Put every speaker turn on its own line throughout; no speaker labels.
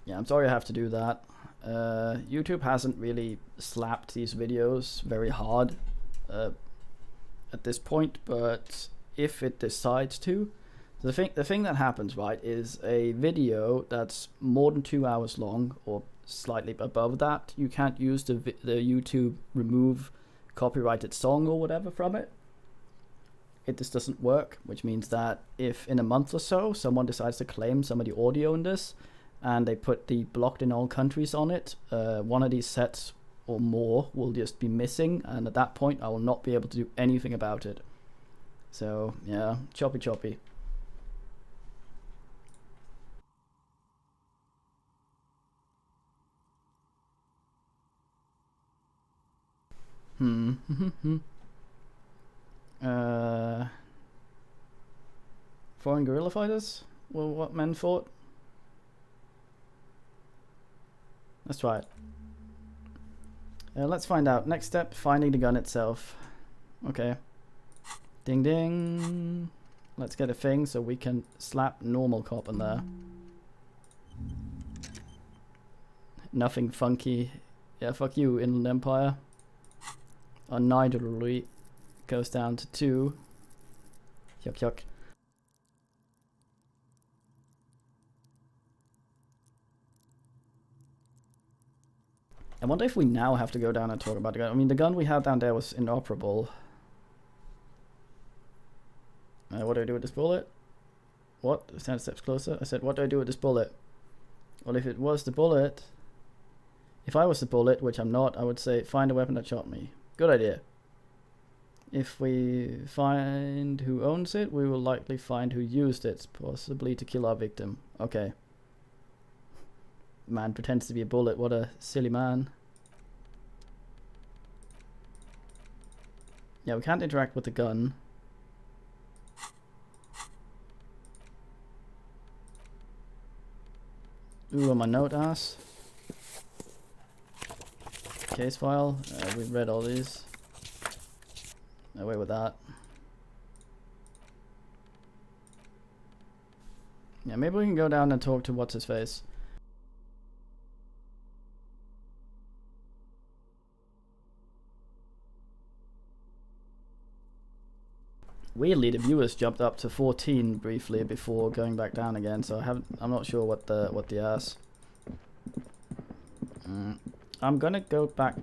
Yeah, I'm sorry I have to do that. YouTube hasn't really slapped these videos very hard at this point, but if it decides to, the thing that happens, right, is a video that's more than 2 hours long or slightly above that, you can't use the YouTube remove copyrighted song or whatever from it. It just doesn't work, which means that if in a month or so someone decides to claim some of the audio in this and they put the blocked in all countries on it, one of these sets or more will just be missing, and at that point I will not be able to do anything about it. So yeah, choppy. uh, Foreign guerrilla fighters? Well, what men fought? Let's try it. Let's find out. Next step, finding the gun itself. Okay. Ding ding. Let's get a thing so we can slap normal cop in there. Nothing funky. Yeah, fuck you, Inland Empire. Our Nidalee goes down to 2. Yuck. I wonder if we now have to go down and talk about the gun. I mean, the gun we had down there was inoperable. What do I do with this bullet? What? 10 steps closer? I said, what do I do with this bullet? Well, if it was the bullet... If I was the bullet, which I'm not, I would say, find a weapon that shot me. Good idea. If we find who owns it, we will likely find who used it, possibly to kill our victim. Okay. Man pretends to be a bullet. What a silly man. Yeah, we can't interact with the gun. Ooh, on my note ass. Case file. We've read all these. Away with that. Yeah, maybe we can go down and talk to what's his face. Weirdly, the viewers jumped up to 14 briefly before going back down again, so I'm not sure what the ass. I'm gonna go back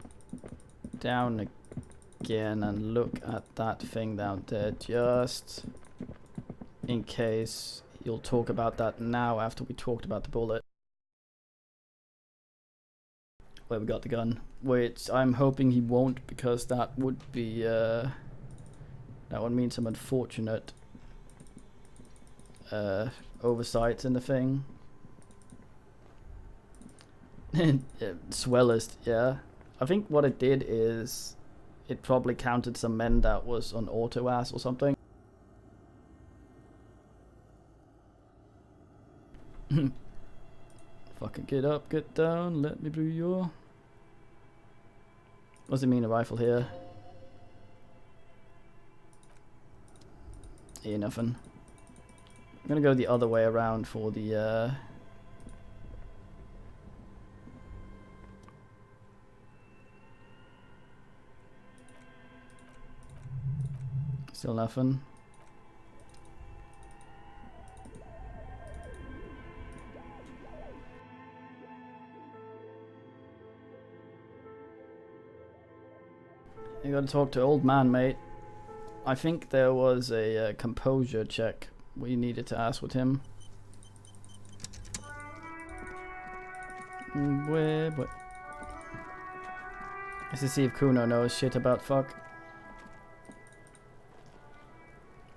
down again and look at that thing down there, just in case you'll talk about that now after we talked about the bullet. Where we got the gun, which I'm hoping he won't, because that would be that would mean some unfortunate oversights in the thing. Swellest, yeah. I think what it did is it probably counted some men that was on auto ass or something. Fucking get up, get down, let me do your... What does it mean, a rifle here? Yeah, nothing. I'm gonna go the other way around for the still nothing. You gotta talk to old man, mate. I think there was a composure check we needed to ask with him. Where? Let's see if Kuno knows shit about fuck.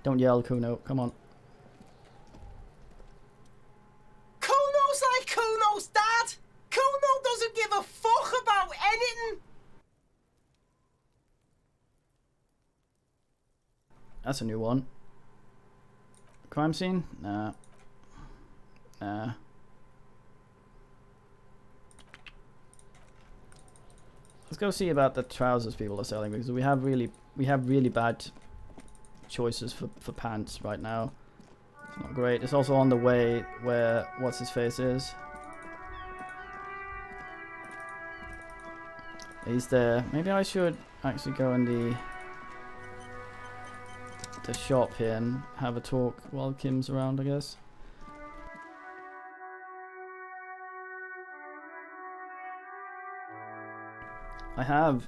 Don't yell, Kuno. Come on.
Kuno's like Kuno's dad. Kuno doesn't give a fuck about anything.
That's a new one. Crime scene? Nah. Let's go see about the trousers people are selling, because we have really bad choices for pants right now. It's not great. It's also on the way where what's his face is. He's there. Maybe I should actually go in the shop here and have a talk while Kim's around, I guess. I have.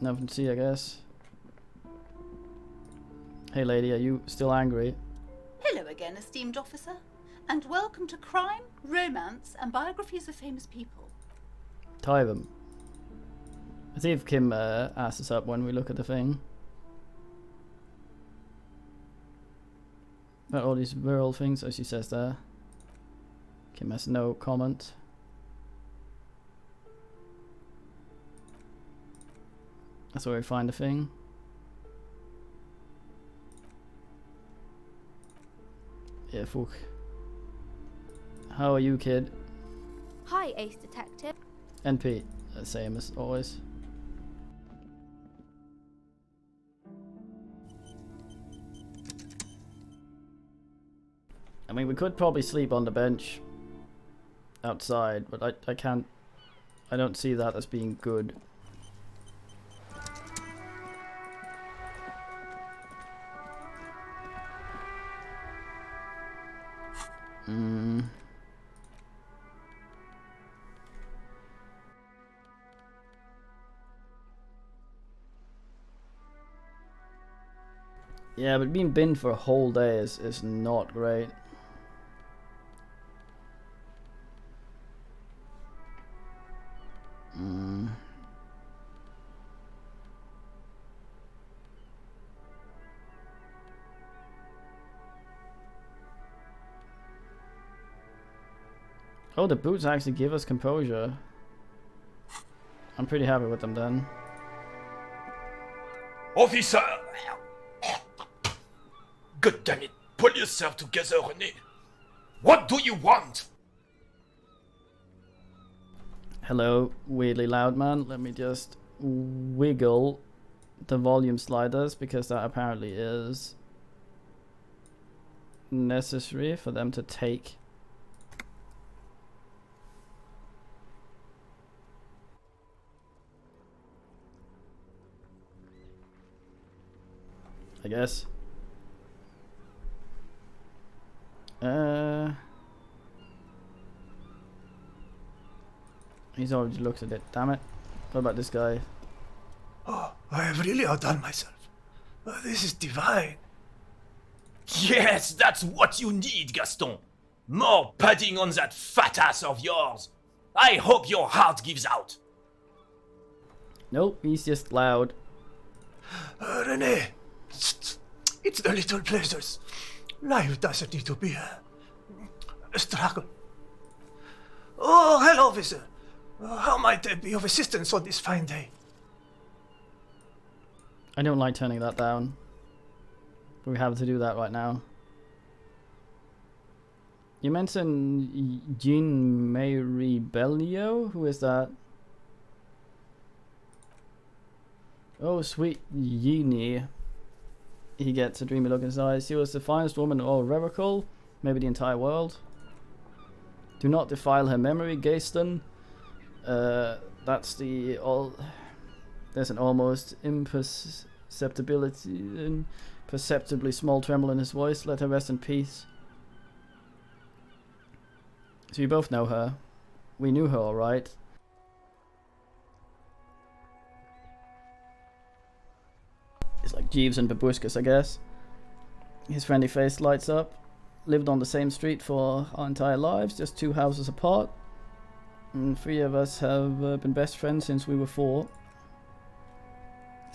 Nothing to see, I guess. Hey lady, are you still angry?
Hello again, esteemed officer, and welcome to Crime, Romance, and Biographies of Famous People.
Tie them. Let's see if Kim asks us up when we look at the thing. About all these rural things, as she says there. Kim has no comment. That's where we find the thing. Yeah, fuck. How are you, kid?
Hi, Ace Detective.
NP, same as always. I mean, we could probably sleep on the bench outside, but I can't. I don't see that as being good. Yeah, but being binned for a whole day is not great. Oh, the boots actually give us composure. I'm pretty happy with them then.
Officer! God damn it, pull yourself together, René. What do you want?
Hello, weirdly loud man. Let me just wiggle the volume sliders because that apparently is necessary for them to take. I guess. He's already looked at it. Damn it. What about this guy?
Oh, I have really outdone myself. This is divine.
Yes, that's what you need, Gaston. More padding on that fat ass of yours. I hope your heart gives out.
Nope, he's just loud.
René, it's the little pleasures. Life doesn't need to be a struggle. Oh, hello, officer. How might I be of assistance on this fine day?
I don't like turning that down. But we have to do that right now. You mentioned Jean Mary Bellio? Who is that? Oh, sweet Yeenie. He gets a dreamy look in his eyes. She was the finest woman in all Revachol, maybe the entire world. Do not defile her memory, Gaston. That's the all. There's an almost imperceptibly small tremble in his voice. Let her rest in peace. So you both know her. We knew her, all right. It's like Jeeves and Babushkas, I guess. His friendly face lights up. Lived on the same street for our entire lives, just 2 houses apart. And 3 of us have been best friends since we were 4.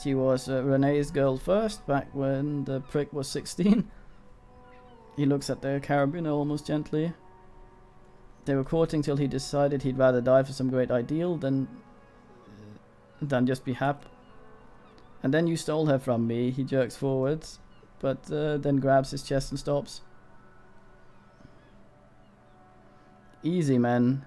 She was René's girl first, back when the prick was 16. He looks at the carabiner almost gently. They were courting till he decided he'd rather die for some great ideal than just be happy. And then you stole her from me, he jerks forwards, but then grabs his chest and stops. Easy, men.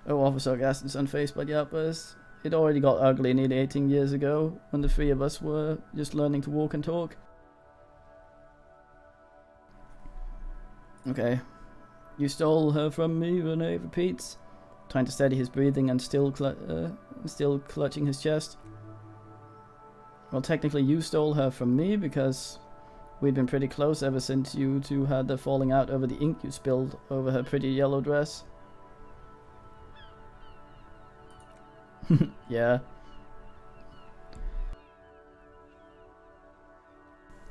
Oh, Officer Gaston's unfazed by the outburst. it already got ugly nearly 18 years ago when the three of us were just learning to walk and talk. Okay. You stole her from me, Rene repeats, trying to steady his breathing and still clutching his chest. Well, technically you stole her from me because we'd been pretty close ever since you two had the falling out over the ink you spilled over her pretty yellow dress. Yeah.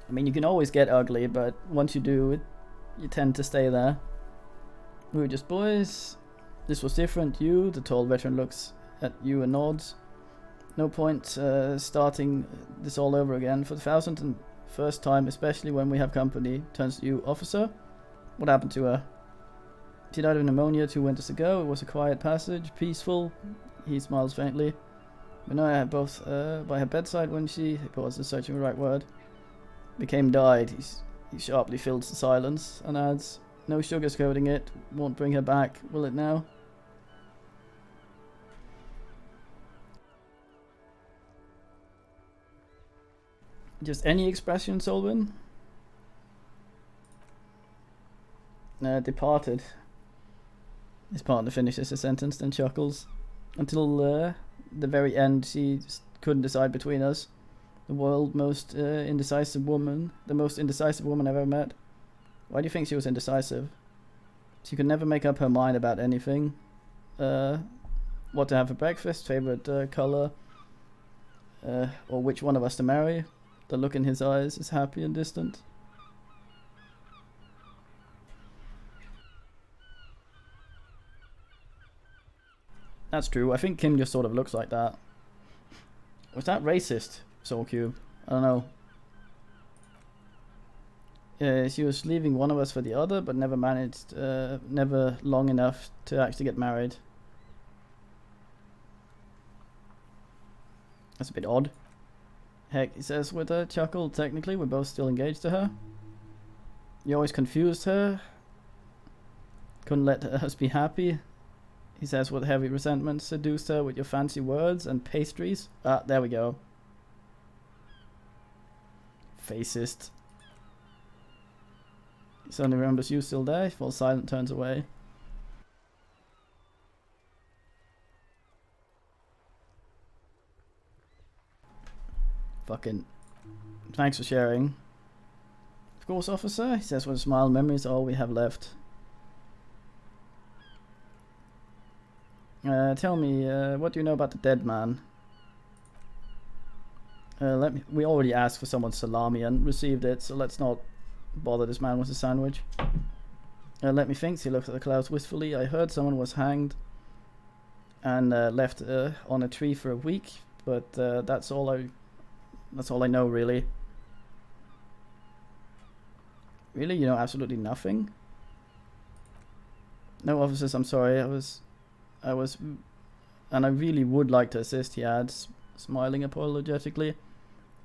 I mean, you can always get ugly, but once you do, you tend to stay there. We were just boys. This was different. You, the tall veteran, looks at you and nods. No point starting this all over again for the 1001st time, especially when we have company. Turns to you, officer. What happened to her? She died of pneumonia 2 winters ago. It was a quiet passage, peaceful. He smiles faintly. But no, I had both by her bedside when she pauses, searching the right word. Became died. He sharply fills the silence and adds, no sugarcoating it. Won't bring her back, will it now? Just any expression, Solwyn? Departed. His partner finishes the sentence, then chuckles. Until the very end, she couldn't decide between us. The world's most indecisive woman. The most indecisive woman I've ever met. Why do you think she was indecisive? She could never make up her mind about anything. What to have for breakfast, favorite color, or which one of us to marry. The look in his eyes is happy and distant. That's true. I think Kim just sort of looks like that. Was that racist, Soulcube? I don't know. She was leaving one of us for the other, but never managed, never long enough to actually get married. That's a bit odd. Heck, he says with a chuckle, technically we're both still engaged to her. You always confused her. Couldn't let us be happy. He says with heavy resentment, seduced her with your fancy words and pastries. Ah, there we go. Fascist. He suddenly remembers you still there. He falls silent, turns away. Fucking. Thanks for sharing. Of course, officer, he says with a smile. Memories are all we have left. Tell me, what do you know about the dead man? We already asked for someone's salami and received it, so let's not bother this man with a sandwich. Let me think. He looks at the clouds wistfully. I heard someone was hanged and left on a tree for a week, but that's all I know, really. Really, you know absolutely nothing? No, officers, I'm sorry. I was, and I really would like to assist, he adds, smiling apologetically.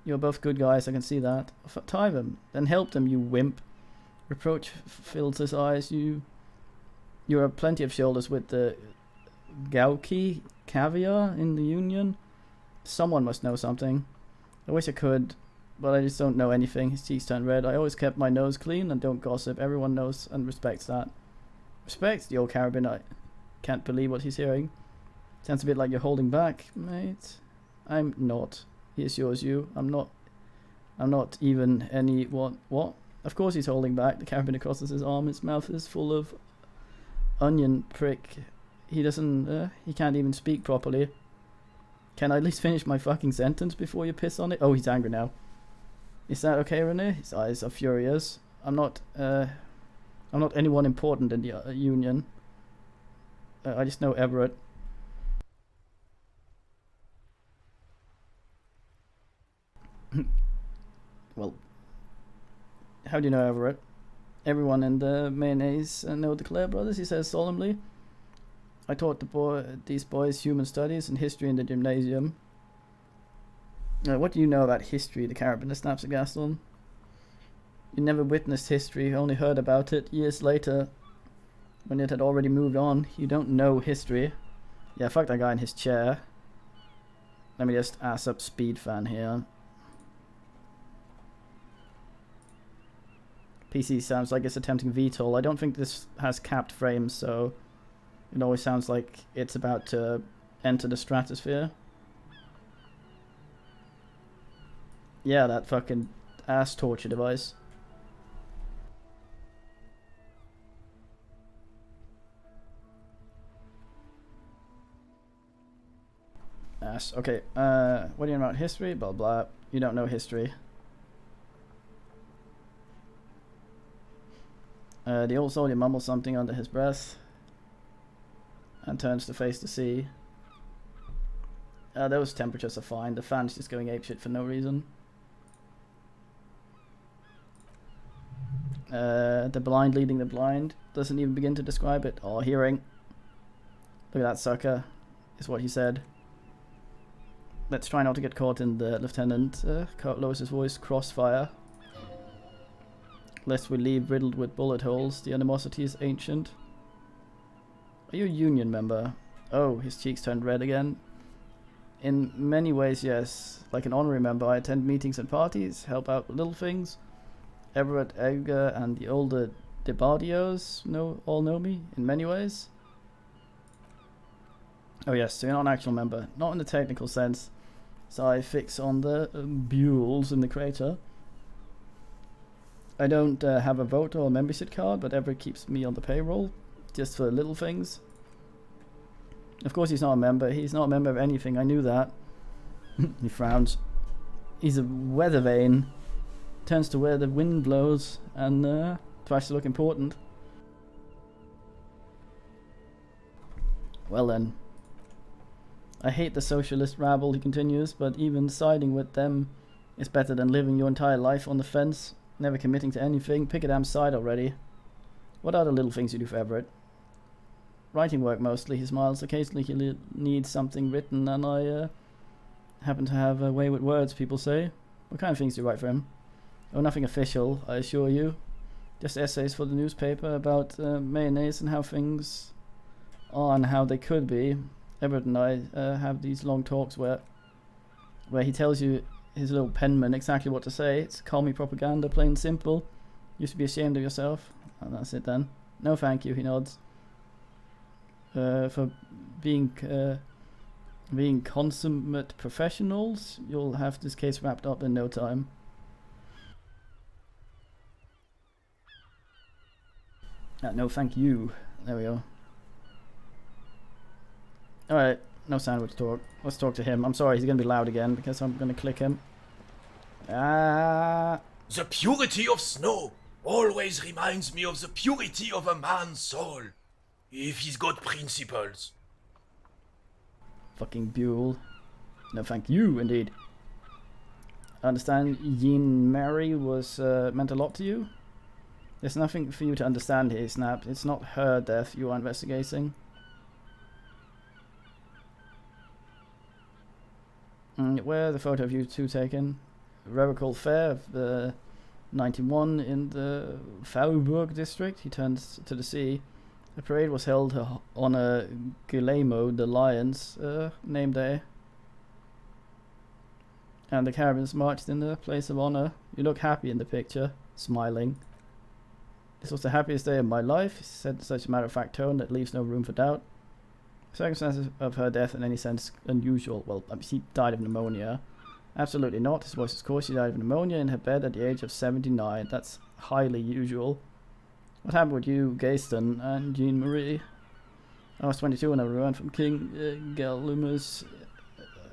You're both good guys, I can see that. Tie them, then help them, you wimp. Reproach fills his eyes. You have plenty of shoulders with the Gauki caviar in the Union. Someone must know something. I wish I could, but I just don't know anything. His cheeks turn red. I always kept my nose clean and don't gossip. Everyone knows and respects that. Respect? The old Carabin, I can't believe what he's hearing. Sounds a bit like you're holding back, mate. I'm not. He assures you. I'm not even any what? Of course he's holding back. The Carabiner crosses his arm. His mouth is full of onion prick. He doesn't. He can't even speak properly. Can I at least finish my fucking sentence before you piss on it? Oh, he's angry now. Is that okay, Rene? His eyes are furious. I'm not anyone important in the Union. I just know Everett. Well, how do you know Everett? Everyone in the mayonnaise know the Clare brothers, he says solemnly. I taught these boys human studies and history in the gymnasium. What do you know about history? The carabiner snaps at Gaston. You never witnessed history, only heard about it years later, when it had already moved on. You don't know history. Yeah, fuck that guy in his chair. Let me just ass up speed fan here. PC sounds like it's attempting VTOL. I don't think this has capped frames, so it always sounds like it's about to enter the stratosphere. Yeah, that fucking ass torture device. Ass. Okay, what do you know about history? Blah blah. You don't know history. The old soldier mumbles something under his breath and turns to face the sea. Those temperatures are fine. The fan's just going apeshit for no reason. The blind leading the blind doesn't even begin to describe it. Oh, hearing. Look at that sucker, is what he said. Let's try not to get caught in the Lieutenant lowers his voice, crossfire. Lest we leave riddled with bullet holes. The animosity is ancient. Are you a union member? Oh, his cheeks turned red again. In many ways, yes. Like an honorary member, I attend meetings and parties, help out with little things. Everett, Edgar, and the older DeBardios all know me in many ways. Oh yes, so you're not an actual member. Not in the technical sense. So I fix on the bules in the crater. I don't have a voter or membership card, but Everett keeps me on the payroll, just for little things. Of course he's not a member. He's not a member of anything. I knew that. He frowns. He's a weather vane. Turns to where the wind blows and tries to look important. Well then. I hate the socialist rabble, he continues, but even siding with them is better than living your entire life on the fence, never committing to anything. Pick a damn side already. What are the little things you do for Everett? Writing work mostly, he smiles. Occasionally he needs something written, and I happen to have a way with words, people say. What kind of things do you write for him? Oh, nothing official, I assure you. Just essays for the newspaper about mayonnaise and how things are and how they could be. Everett and I have these long talks where he tells you, his little penman, exactly what to say. It's call me propaganda, plain and simple. You should be ashamed of yourself. And that's it then. No thank you, he nods. For being consummate professionals, you'll have this case wrapped up in no time. No thank you. There we go. Alright, no sandwich talk. Let's talk to him. I'm sorry, he's going to be loud again because I'm going to click him.
The purity of snow always reminds me of the purity of a man's soul, if he's got principles.
Fucking Buell. No thank you, indeed. I understand Jean Mary was meant a lot to you? There's nothing for you to understand here, Snap. It's not her death you are investigating. Where the photo of you two taken? Revocable Fair of the 91 in the Faubourg district. He turns to the sea. The parade was held on a Guillermo the Lion's name day. And the caravans marched in the place of honor. You look happy in the picture, smiling. This was the happiest day of my life, he said in such a matter-of-fact tone that leaves no room for doubt. Circumstances of her death in any sense unusual. Well, she died of pneumonia. Absolutely not. His voice is coarse. She died of pneumonia in her bed at the age of 79. That's highly usual. What happened with you, Gaston, and Jean Marie? I was 22 when I returned from King Galuma's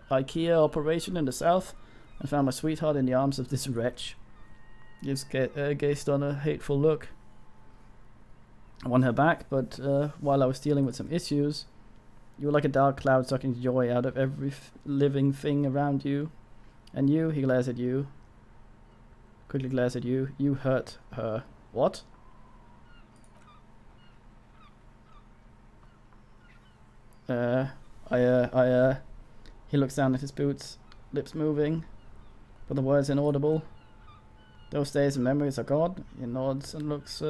IKEA operation in the south and found my sweetheart in the arms of this wretch. Gives Gaston a hateful look. I won her back, but while I was dealing with some issues, you were like a dark cloud sucking joy out of every living thing around you. And you, he glares at you. Quickly glares at you. You hurt her. What? He looks down at his boots, lips moving, but the words inaudible. Those days and memories are gone. He nods and looks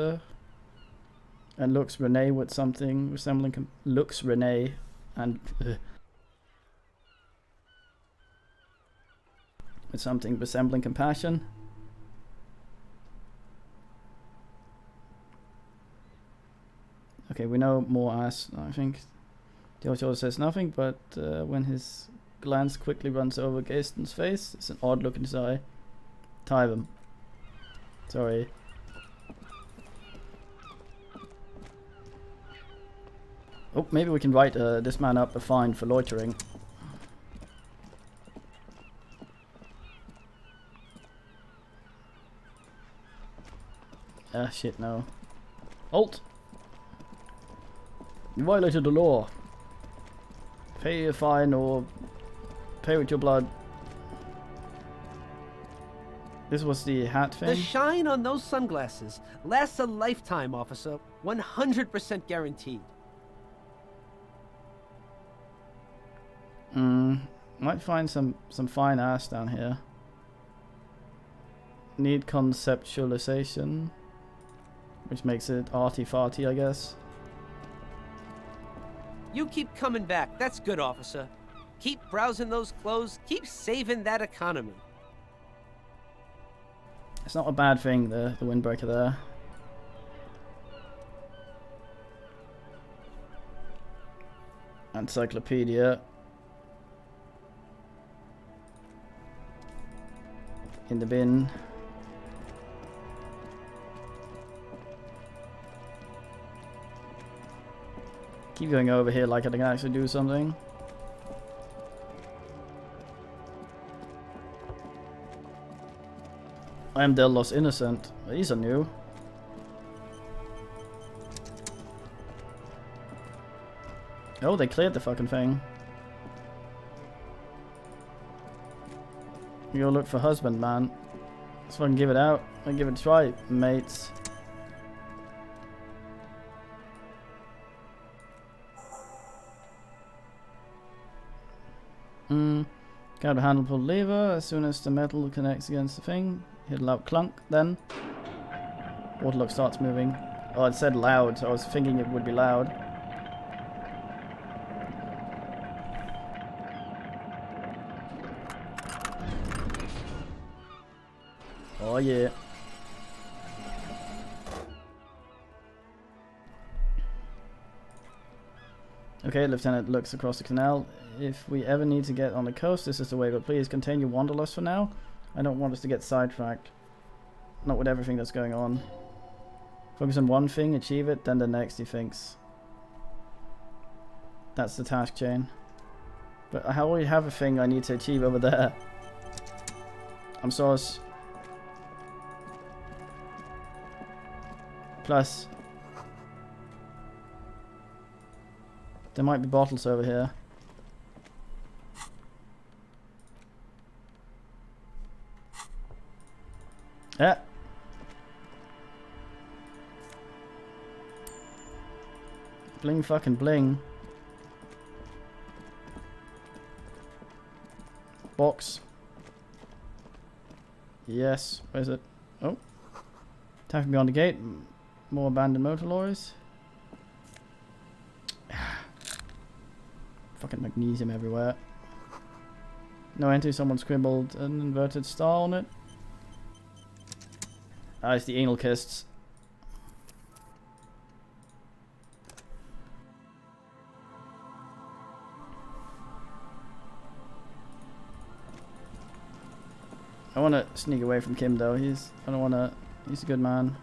Renee with something resembling looks Renee and with something resembling compassion. Okay, we know more ass. I think the author says nothing, but when his glance quickly runs over Gaston's face, it's an odd look in his eye. Tie them. Sorry. Oh, maybe we can write this man up a fine for loitering. Ah, shit, no. Halt! You violated the law. Pay a fine or pay with your blood. This was the hat thing?
The shine on those sunglasses lasts a lifetime, officer. 100% guaranteed.
Might find some fine ass down here. Need conceptualization, which makes it arty-farty, I guess.
You keep coming back. That's good, officer. Keep browsing those clothes. Keep saving that economy.
It's not a bad thing, the windbreaker there. Encyclopedia. In the bin. Keep going over here like I can actually do something. I am Del Los Innocent. These are new. Oh, they cleared the fucking thing. You go look for husband, man. So I can give it out. I give it a try, mates. Grab the handle, pull the lever. As soon as the metal connects against the thing, hit a loud clunk. Then waterlock starts moving. Oh, it said loud, so I was thinking it would be loud. Oh yeah. Okay, Lieutenant looks across the canal. If we ever need to get on the coast, this is the way, but please contain your wanderlust for now. I don't want us to get sidetracked. Not with everything that's going on. Focus on one thing, achieve it, then the next, he thinks. That's the task chain. But I already have a thing I need to achieve over there. I'm sauce. Plus, there might be bottles over here. Yeah. Bling fucking bling. Box. Yes. Where is it? Oh. Tapping beyond the gate. More abandoned motor lorries. Fucking magnesium everywhere. No entry, someone scribbled an inverted star on it. Ah, it's the anarchists. I want to sneak away from Kim though. He's a good man.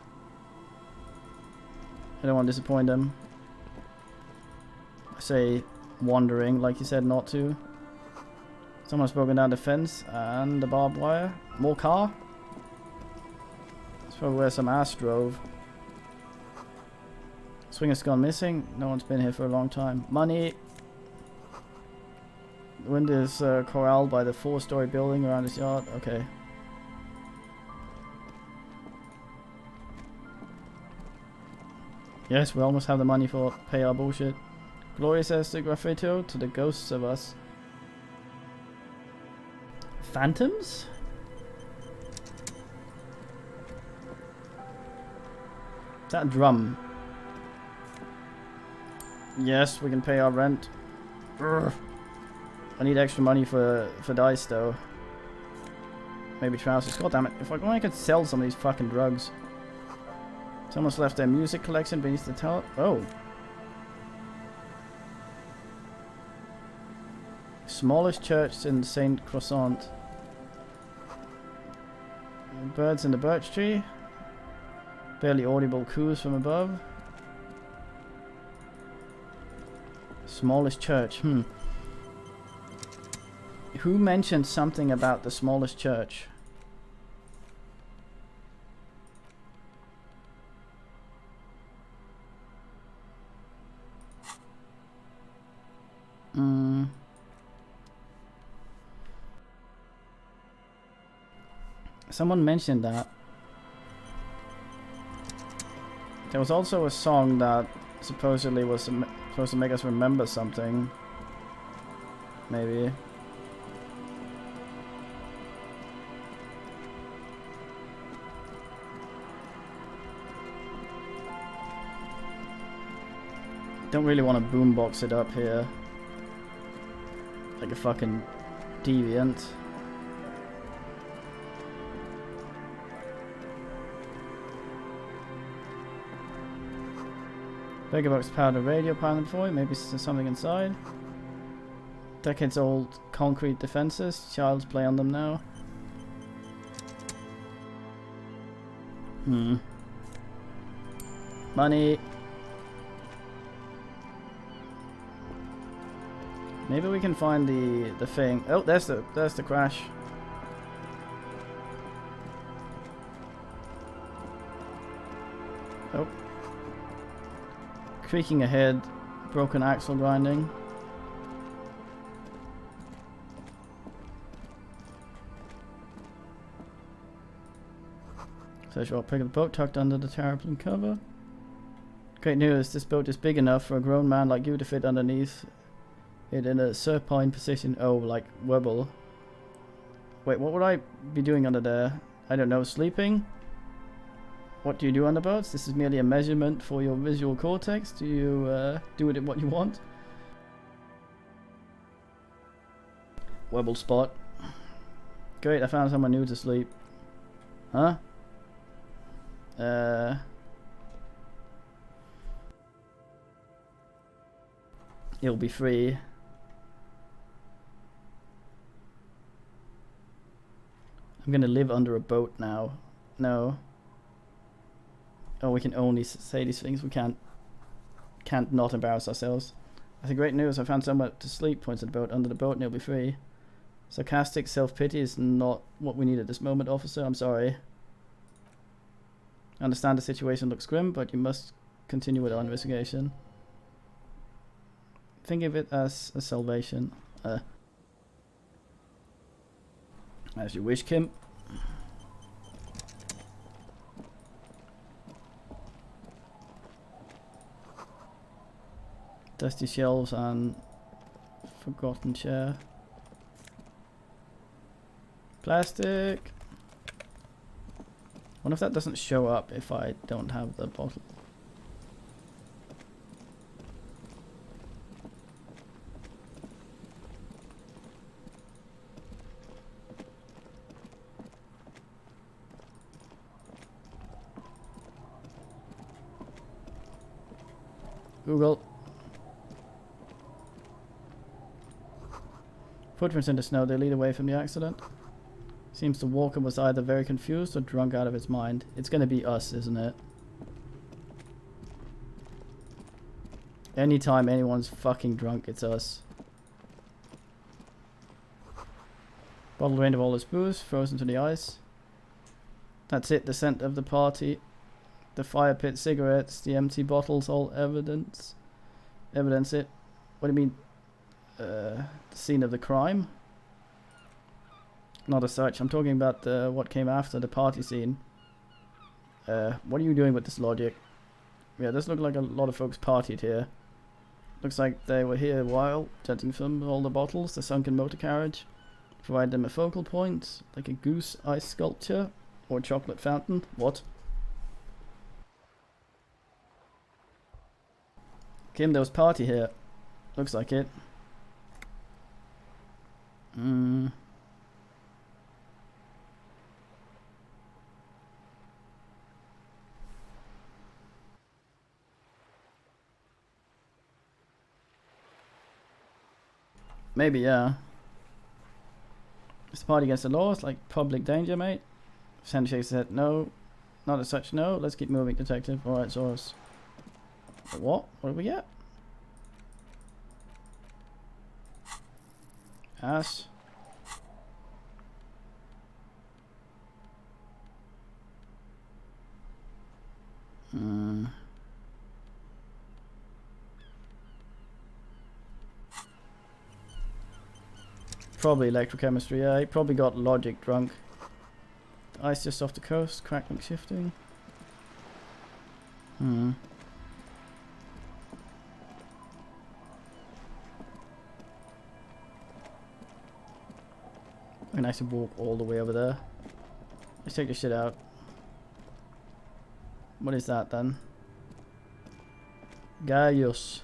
I don't want to disappoint him. I say wandering like he said not to. Someone's broken down the fence and the barbed wire. More car? That's probably where some ass drove. Swinger's gone missing. No one's been here for a long time. Money! The wind is corralled by the 4-story building around his yard. Okay. Yes, we almost have the money for pay our bullshit. Gloria says the graffito to the ghosts of us. Phantoms? Is that a drum? Yes, we can pay our rent. Urgh. I need extra money for dice though. Maybe trousers. God damn it. If I could sell some of these fucking drugs. Someone's left their music collection beneath the tower. Oh. Smallest church in Saint Croissant. Birds in the birch tree. Barely audible coos from above. Smallest church. Who mentioned something about the smallest church? Someone mentioned that. There was also a song that supposedly was supposed to make us remember something. Maybe. Don't really want to boombox it up here. Like a fucking deviant. Megabox powder radio pilot for it. Maybe there's something inside. Decades old concrete defenses. Child's play on them now. Money. Maybe we can find the thing. Oh, there's the crash. Oh. Creaking ahead, broken axle grinding. Search for pick up the boat tucked under the tarpaulin cover. Great news, this boat is big enough for a grown man like you to fit underneath it in a supine position. Oh, like wobble. Wait, what would I be doing under there? I don't know, sleeping? What do you do on the boats? This is merely a measurement for your visual cortex. Do you do it what you want? Wobble spot. Great, I found someone new to sleep. Huh? It'll be free. I'm gonna live under a boat now. No. Oh, we can only say these things. We can't not embarrass ourselves. That's a great news. I found somewhere to sleep. Points at the boat. Under the boat and it'll be free. Sarcastic self-pity is not what we need at this moment, officer. I'm sorry. I understand the situation looks grim, but you must continue with our investigation. Think of it as a salvation. As you wish, Kim. Dusty shelves and forgotten chair. Plastic. Wonder if that doesn't show up if I don't have the bottle. Google. Footprints in the snow, they lead away from the accident. Seems the walker was either very confused or drunk out of his mind. It's gonna be us, isn't it? Anytime anyone's fucking drunk, it's us. Bottle drained of all its booze, frozen to the ice. That's it, the scent of the party. The fire pit cigarettes, the empty bottles, all evidence. Evidence it. What do you mean? The scene of the crime? Not as such. I'm talking about what came after the party scene. What are you doing with this logic? Yeah, this looks like a lot of folks partied here. Looks like they were here a while, judging from all the bottles, the sunken motor carriage. Provide them a focal point, like a goose ice sculpture or chocolate fountain. What? Kim, there was party here. Looks like it. Maybe, yeah. Is the party against the law? It's like public danger, mate. Sandy shakes his head. No. Not as such, no. Let's keep moving, detective. Alright, source. What? What do we get? Ass. Probably electrochemistry, yeah. He probably got logic drunk. The ice just off the coast, crackling shifting. I can actually walk all the way over there. Let's take this shit out. What is that then? Gaius.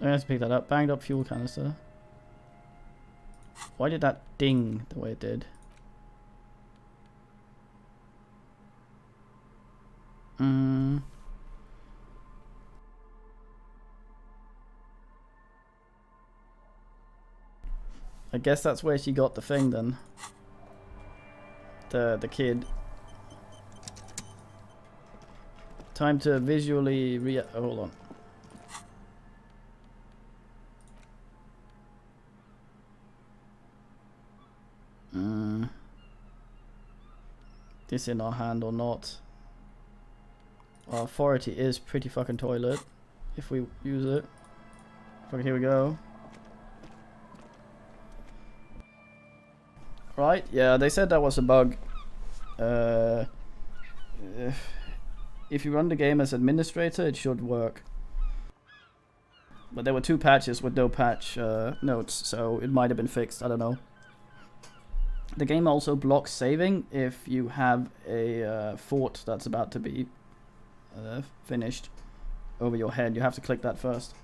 I have to pick that up. Banged up fuel canister. Why did that ding the way it did? I guess that's where she got the thing then. The kid. Time to visually hold on. This in our hand or not? Our authority is pretty fucking toilet if we use it. Fucking here we go. Right, yeah, they said that was a bug. If you run the game as administrator, it should work. But there were 2 patches with no patch notes, so it might have been fixed, I don't know. The game also blocks saving if you have a fort that's about to be finished over your head. You have to click that first.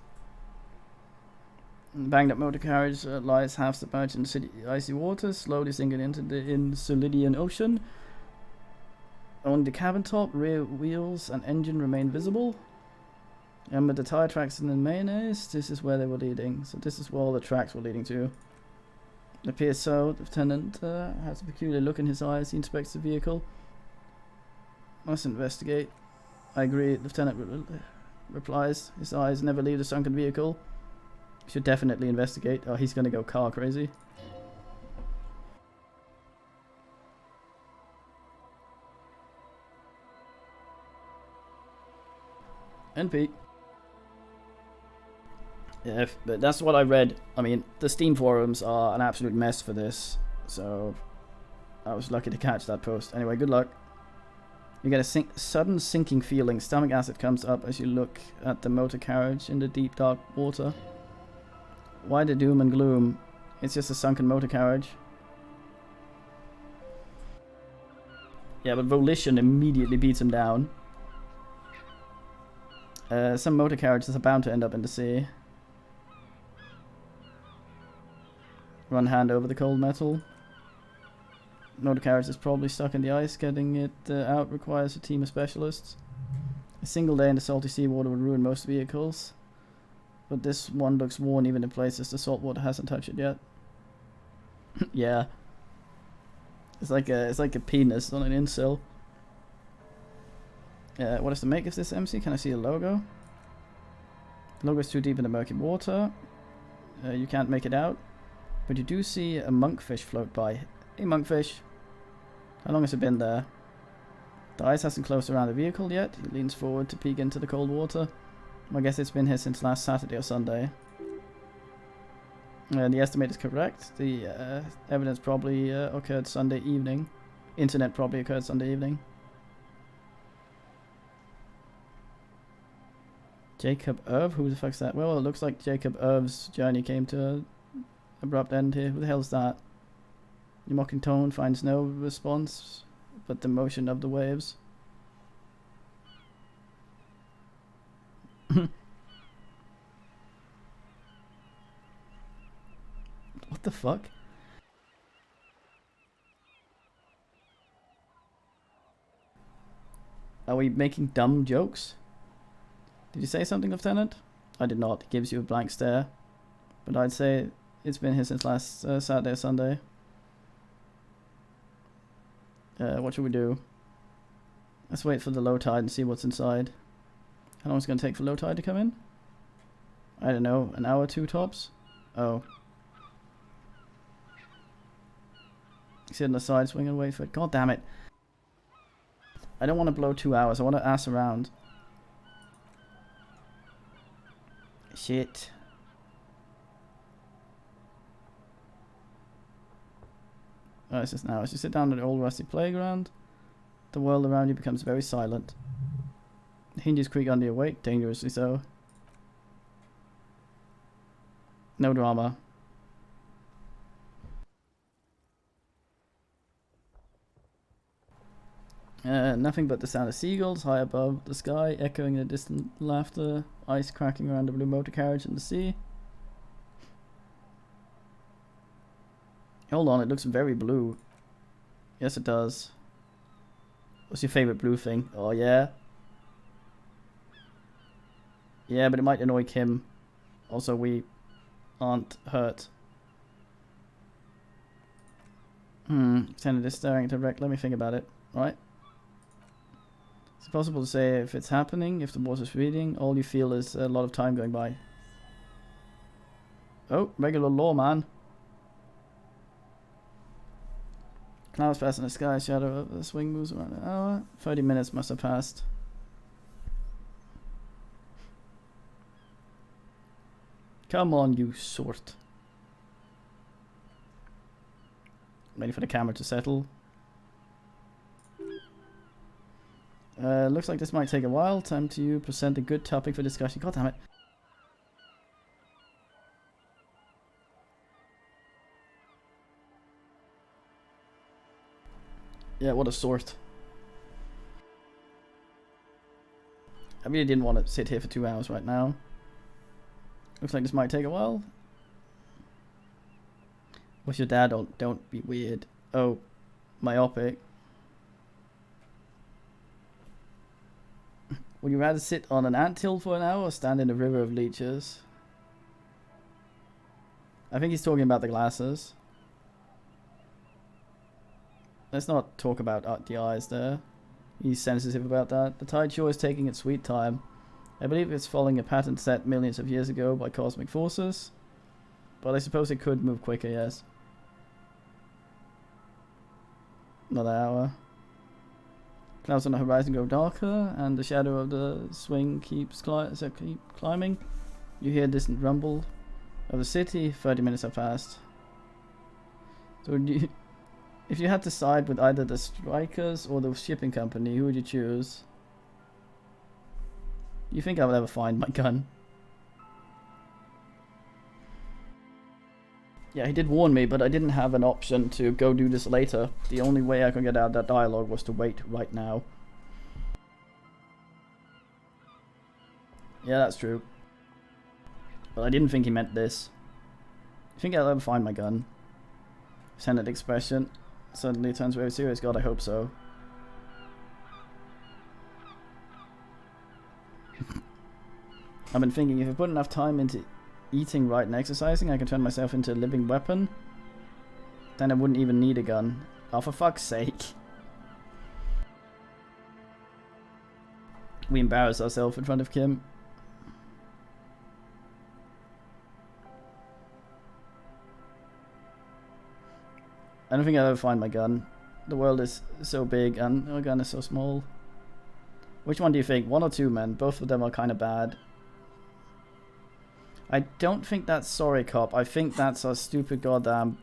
Banged up motor carriage lies half submerged in city icy waters, slowly sinking into the Insulidian Ocean. Only the cabin top, rear wheels and engine remain visible. And with the tire tracks in the mayonnaise, this is where they were leading. So this is where all the tracks were leading to. It appears so. The lieutenant has a peculiar look in his eyes. He inspects the vehicle. Must investigate. I agree. Lieutenant replies. His eyes never leave the sunken vehicle. Should definitely investigate. Oh, he's gonna go car crazy. NP. Yeah, but that's what I read. I mean, the Steam forums are an absolute mess for this, so I was lucky to catch that post. Anyway, good luck. You get a sudden sinking feeling. Stomach acid comes up as you look at the motor carriage in the deep dark water. Why the doom and gloom? It's just a sunken motor carriage. Yeah, but Volition immediately beats him down. Some motor carriages are bound to end up in the sea. Run hand over the cold metal. Motor carriage is probably stuck in the ice. Getting it out requires a team of specialists. A single day in the salty seawater would ruin most vehicles. But this one looks worn even in places the salt water hasn't touched it yet. Yeah. It's like a penis on an incel. What is to make of this MC? Can I see a logo? The logo is too deep in the murky water. You can't make it out. But you do see a monkfish float by. Hey monkfish. How long has it been there? The ice hasn't closed around the vehicle yet. He leans forward to peek into the cold water. I guess it's been here since last Saturday or Sunday. The estimate is correct. The evidence probably occurred Sunday evening. Internet probably occurred Sunday evening. Jacob Irv? Who the fuck's that? Well, it looks like Jacob Irv's journey came to an abrupt end here. Who the hell's that? Your mocking tone finds no response but the motion of the waves. What the fuck? Are we making dumb jokes? Did you say something, Lieutenant? I did not. He gives you a blank stare. But I'd say it's been here since last Saturday or Sunday. What should we do? Let's wait for the low tide and see what's inside. How long is it going to take for low tide to come in? I don't know, an hour, 2 tops? Oh. Sit on the side, swing and wait for it. God damn it. I don't want to blow 2 hours. I want to ass around. Shit. Oh, it's just now. As you sit down at the old rusty playground, the world around you becomes very silent. The hinges creak under your weight, dangerously so. No drama. Nothing but the sound of seagulls high above the sky, echoing the distant laughter, ice cracking around the blue motor carriage in the sea. Hold on, it looks very blue. Yes, it does. What's your favorite blue thing? Oh, yeah? Yeah, but it might annoy Kim. Also, we aren't hurt. Pretended is staring at a wreck. Let me think about it. Right? It's possible to say if it's happening, if the water's reading, all you feel is a lot of time going by. Oh, regular law, man. Clouds pass in the sky, shadow of the swing moves around an hour. 30 minutes must have passed. Come on, you sort. Waiting for the camera to settle. Looks like this might take a while. Time to present a good topic for discussion. God damn it. Yeah, what a sort. I really didn't want to sit here for 2 hours right now. Looks like this might take a while. What's your dad? Don't be weird. Oh, myopic. Would you rather sit on an anthill for an hour or stand in a river of leeches? I think he's talking about the glasses. Let's not talk about the eyes there. He's sensitive about that. The tide sure is taking its sweet time. I believe it's following a pattern set millions of years ago by cosmic forces. But I suppose it could move quicker, yes. Another hour. Clouds on the horizon grow darker, and the shadow of the swing keeps climbing. You hear a distant rumble of the city. 30 minutes have passed. So if you had to side with either the strikers or the shipping company, who would you choose? You think I would ever find my gun? Yeah, he did warn me, but I didn't have an option to go do this later. The only way I could get out of that dialogue was to wait right now. Yeah, that's true. But I didn't think he meant this. You think I'll ever find my gun? Senate expression suddenly turns very serious. God, I hope so. I've been thinking, if I put enough time into eating right and exercising, I can turn myself into a living weapon. Then I wouldn't even need a gun. Oh, for fuck's sake. We embarrass ourselves in front of Kim. I don't think I'll ever find my gun. The world is so big and our gun is so small. Which one do you think? 1 or 2, men? Both of them are kind of bad. I don't think that's sorry, cop. I think that's a stupid goddamn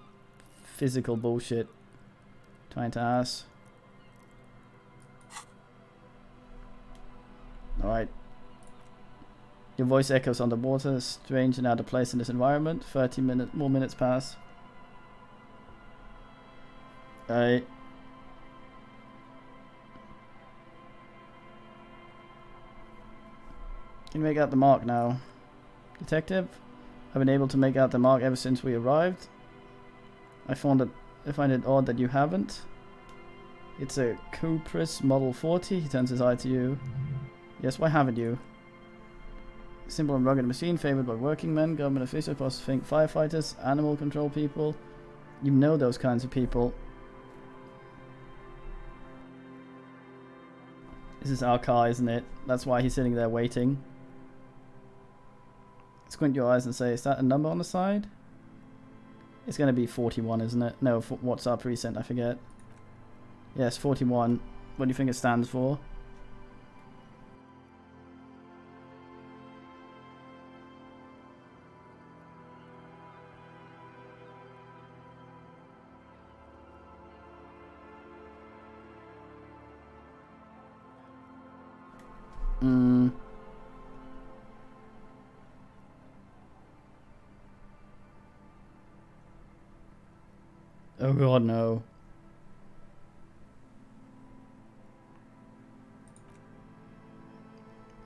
physical bullshit. Trying to ask. Alright. Your voice echoes underwater, strange and out of place in this environment. 30 more minutes pass. Alright. Can you make out the mark now? Detective, I've been able to make out the mark ever since we arrived. I find it odd that you haven't. It's a Cupris Model 40. He turns his eye to you. Yes, why haven't you? Simple and rugged machine favored by working men, government officials, boss think firefighters, animal control people. You know those kinds of people. This is our car, isn't it? That's why he's sitting there waiting. Squint your eyes and say, is that a number on the side? It's going to be 41, isn't it? No, what's our precinct? I forget. Yes, 41. What do you think it stands for? Oh god, no.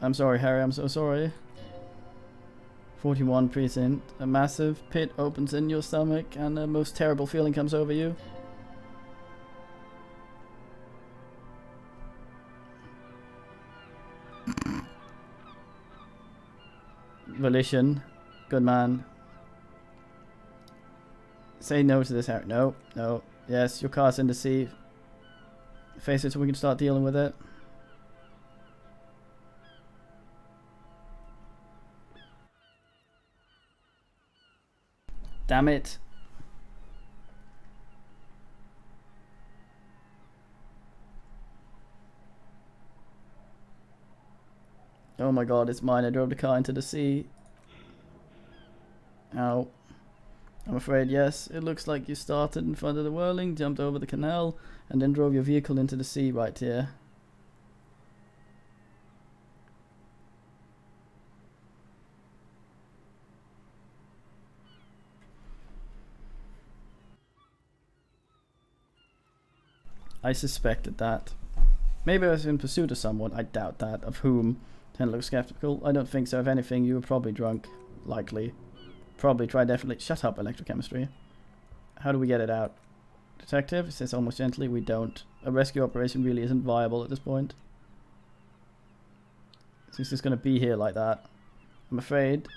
I'm sorry, Harry, I'm so sorry. 41 precinct. A massive pit opens in your stomach and a most terrible feeling comes over you. Volition. Good man. Say no to this, Harry. No, no. Yes, your car's in the sea. Face it so we can start dealing with it. Damn it. Oh my god, it's mine. I drove the car into the sea. Ow. I'm afraid, yes. It looks like you started in front of the whirling, jumped over the canal, and then drove your vehicle into the sea right here. I suspected that. Maybe I was in pursuit of someone. I doubt that. Of whom? Ten looks skeptical. I don't think so. If anything, you were probably drunk. Likely. Probably try definitely. Shut up, electrochemistry. How do we get it out? Detective says almost gently, we don't. A rescue operation really isn't viable at this point. So it's just going to be here like that. I'm afraid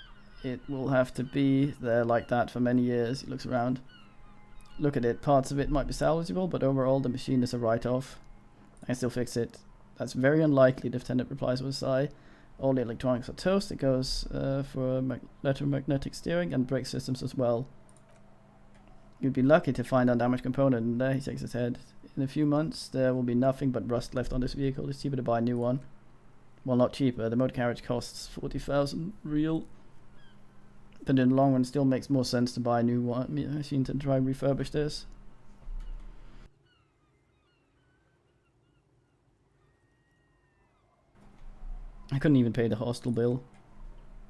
it will have to be there like that for many years. He looks around. Look at it. Parts of it might be salvageable, but overall the machine is a write-off. I can still fix it. That's very unlikely, the lieutenant replies with a sigh. All the electronics are toast. It goes for electromagnetic steering and brake systems as well. You'd be lucky to find undamaged component in there, he shakes his head. In a few months, there will be nothing but rust left on this vehicle. It's cheaper to buy a new one. Well, not cheaper. The motor carriage costs 40,000 real. But in the long run, it still makes more sense to buy a new machine to try and refurbish this. I couldn't even pay the hostel bill.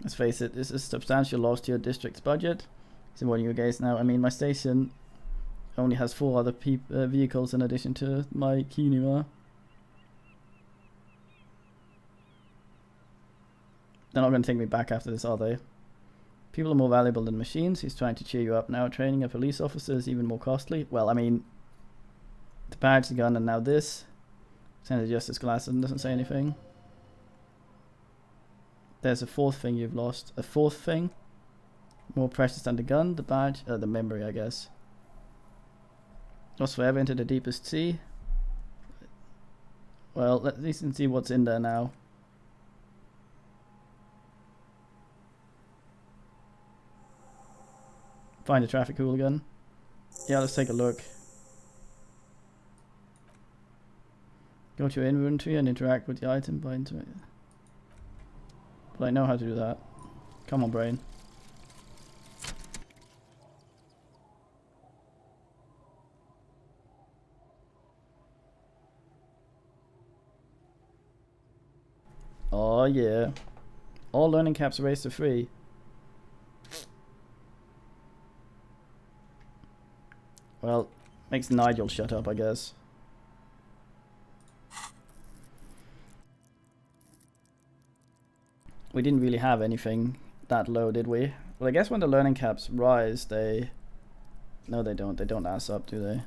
Let's face it, this is a substantial loss to your district's budget. So what are you guys now? I mean, my station only has 4 other vehicles in addition to my Kinua. They're not going to take me back after this, are they? People are more valuable than machines. He's trying to cheer you up now. Training a police officer is even more costly. Well, I mean, the badge, the gun, and now this. Send just this glass and doesn't say anything. There's a 4th thing you've lost. A 4th thing. More precious than the gun, the badge, the memory, I guess. Lost forever into the deepest sea. Well, let's at least see what's in there now. Find a traffic hooligan. Yeah, let's take a look. Go to your inventory and interact with the item by interacting. But I know how to do that. Come on, brain. Oh yeah. All learning caps raised to free. Well, makes Nigel shut up, I guess. We didn't really have anything that low, did we? Well, I guess when the learning caps rise, they... No, they don't. They don't ass up, do they?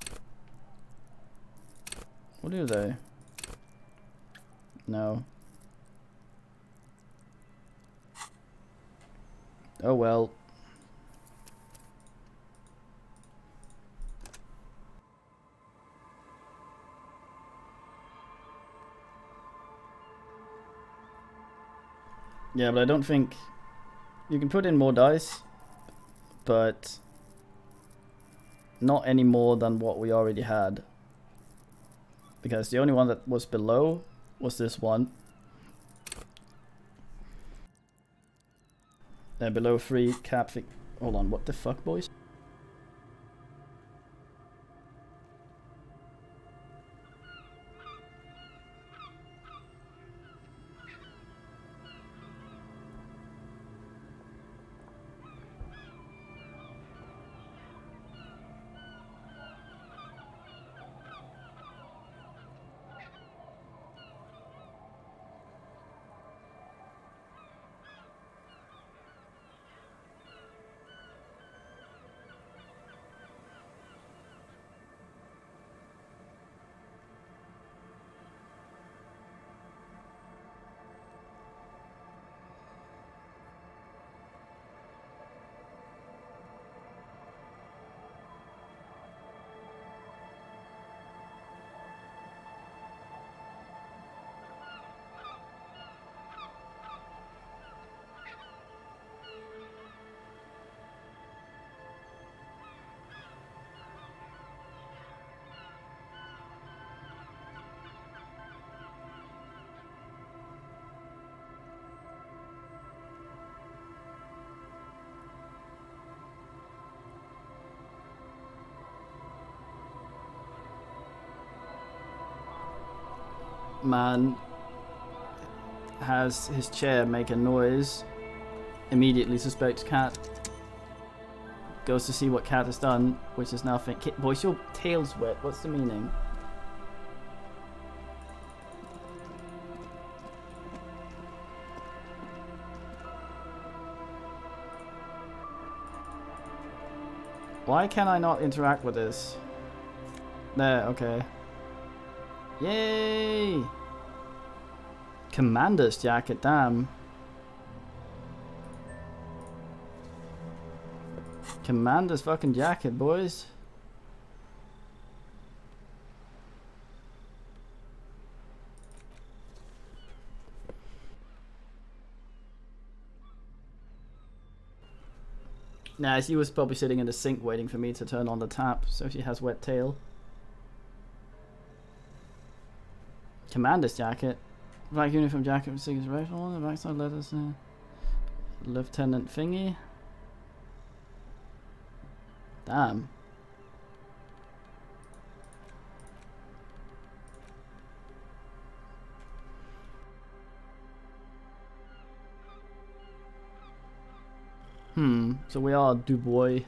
What do they? No. Oh well. Yeah, but I don't think you can put in more dice, but not any more than what we already had. Because the only one that was below was this one. Below 3 cap. Hold on, what the fuck, boys? Man has his chair make a noise, immediately suspects cat, goes to see what cat has done, which is now boys, your tail's wet, what's the meaning? Why can I not interact with this? There, okay. Yay! Commander's jacket, damn. Commander's fucking jacket, boys. Nah, she was probably sitting in the sink waiting for me to turn on the tap, so she has wet tail. Commander's jacket. Black uniform jacket with Sigur's rifle on the backside letters. Lieutenant thingy. Damn. So we are Dubois.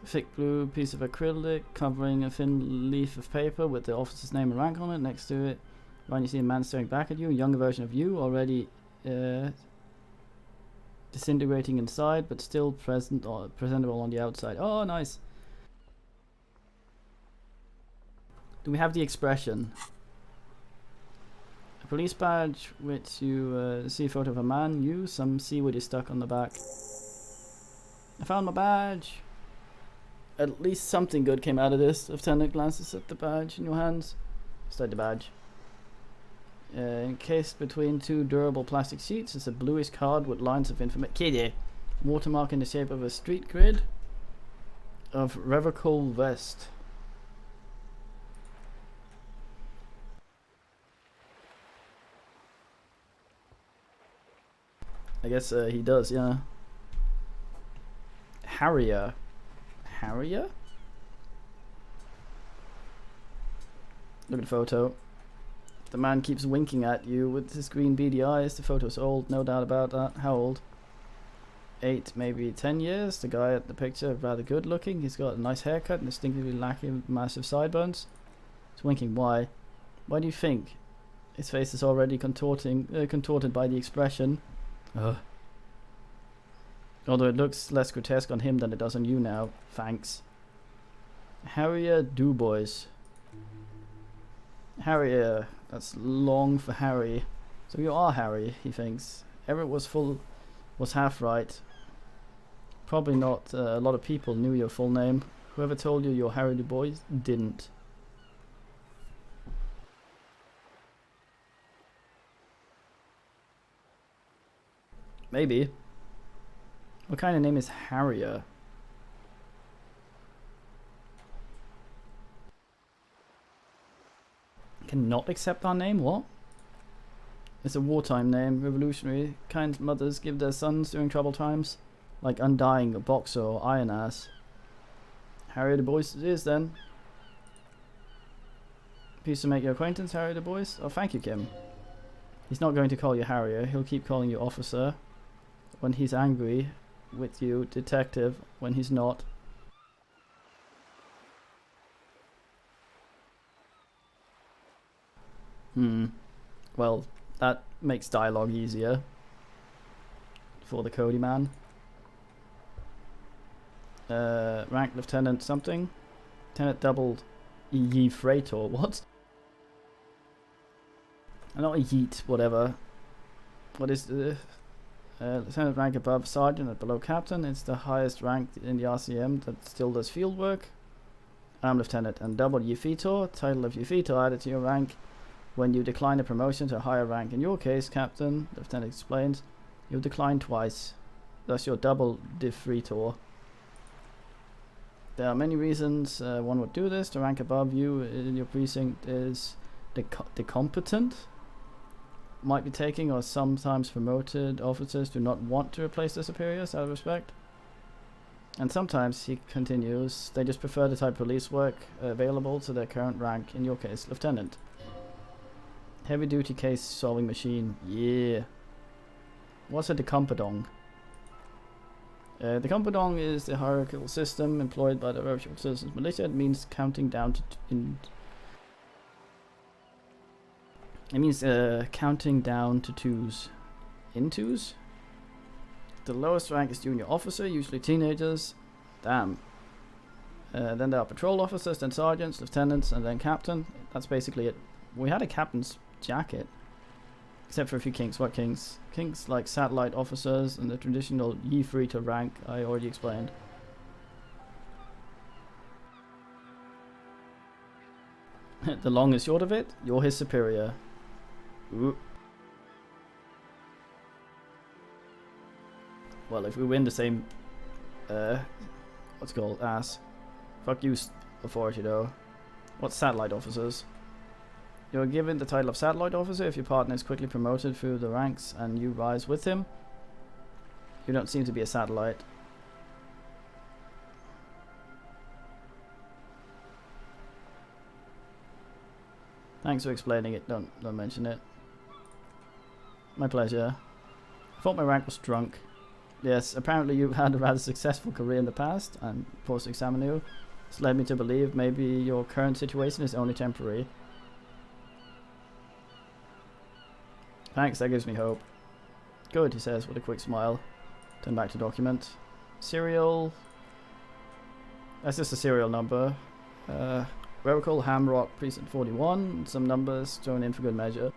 Thick blue piece of acrylic covering a thin leaf of paper with the officer's name and rank on it. Next to it, right, you see a man staring back at you. A younger version of you, already disintegrating inside, but still presentable on the outside. Oh, nice. Do we have the expression? A police badge, which you see a photo of a man. You, some seaweed is stuck on the back. I found my badge. At least something good came out of this. Lieutenant glances at the badge in your hands. Study the badge. Encased between two durable plastic sheets is a bluish card with lines of information. Kitty! Watermark in the shape of a street grid of Revocable Vest. I guess he does, yeah. Harrier. Harrier? Look at the photo. The man keeps winking at you with his green beady eyes. The photo's old, no doubt about that. How old? 8, maybe 10 years. The guy at the picture, rather good looking. He's got a nice haircut and distinctly lacking massive sideburns. He's winking. Why? Why do you think? His face is already contorted by the expression. Although it looks less grotesque on him than it does on you now. Thanks. Harrier Dubois. Harrier. That's long for Harry. So you are Harry, he thinks. Everett was full was half right. Probably not a lot of people knew your full name. Whoever told you you're Harry Du Bois didn't. Maybe. What kind of name is Harrier? Cannot accept our name? What? It's a wartime name, revolutionary. Kind mothers give their sons during troubled times. Like Undying, a boxer, or Iron Ass. Harry Du Bois it is then. Pleased to make your acquaintance, Harry Du Bois. Oh, thank you, Kim. He's not going to call you Harrier, he'll keep calling you officer. When he's angry with you, detective, when he's not. Well, that makes dialogue easier for the Cody man. Rank Lieutenant something. Lieutenant doubled Ye Freightor, what? Not a yeet, whatever. What is the lieutenant rank above sergeant and below captain? It's the highest rank in the RCM that still does field work. I'm lieutenant and double Yefetor. Title of Yefetor added to your rank when you decline a promotion to a higher rank. In your case, captain, the lieutenant explains, you've declined twice. Thus you're double Defretor. There are many reasons one would do this. The rank above you in your precinct is decompetent. Might be taking or sometimes promoted officers do not want to replace their superiors out of respect. And sometimes, he continues, they just prefer the type of police work available to their current rank, in your case, lieutenant. Heavy duty case solving machine, yeah. What's a decompedong? Decompedong is the hierarchical system employed by the Irish Citizens Militia. It means counting down to counting down to twos. In twos? The lowest rank is junior officer, usually teenagers. Damn. Then there are patrol officers, then sergeants, lieutenants, and then captain. That's basically it. We had a captain's jacket. Except for a few kinks. What kinks? Kinks like satellite officers and the traditional Ye Freightor rank I already explained. The long and short of it, you're his superior. Ooh. Well, if we win the same, what's it called, ass. Fuck you, authority though. What's satellite officers? You are given the title of satellite officer if your partner is quickly promoted through the ranks and you rise with him. You don't seem to be a satellite. Thanks for explaining it. Don't mention it. My pleasure. I thought my rank was drunk. Yes, apparently you've had a rather successful career in the past, and forced to examine you. This led me to believe maybe your current situation is only temporary. Thanks, that gives me hope. Good, he says with a quick smile. Turn back to document. Serial. That's just a serial number. Revocable Hamrock Precinct 41. Some numbers thrown in for good measure.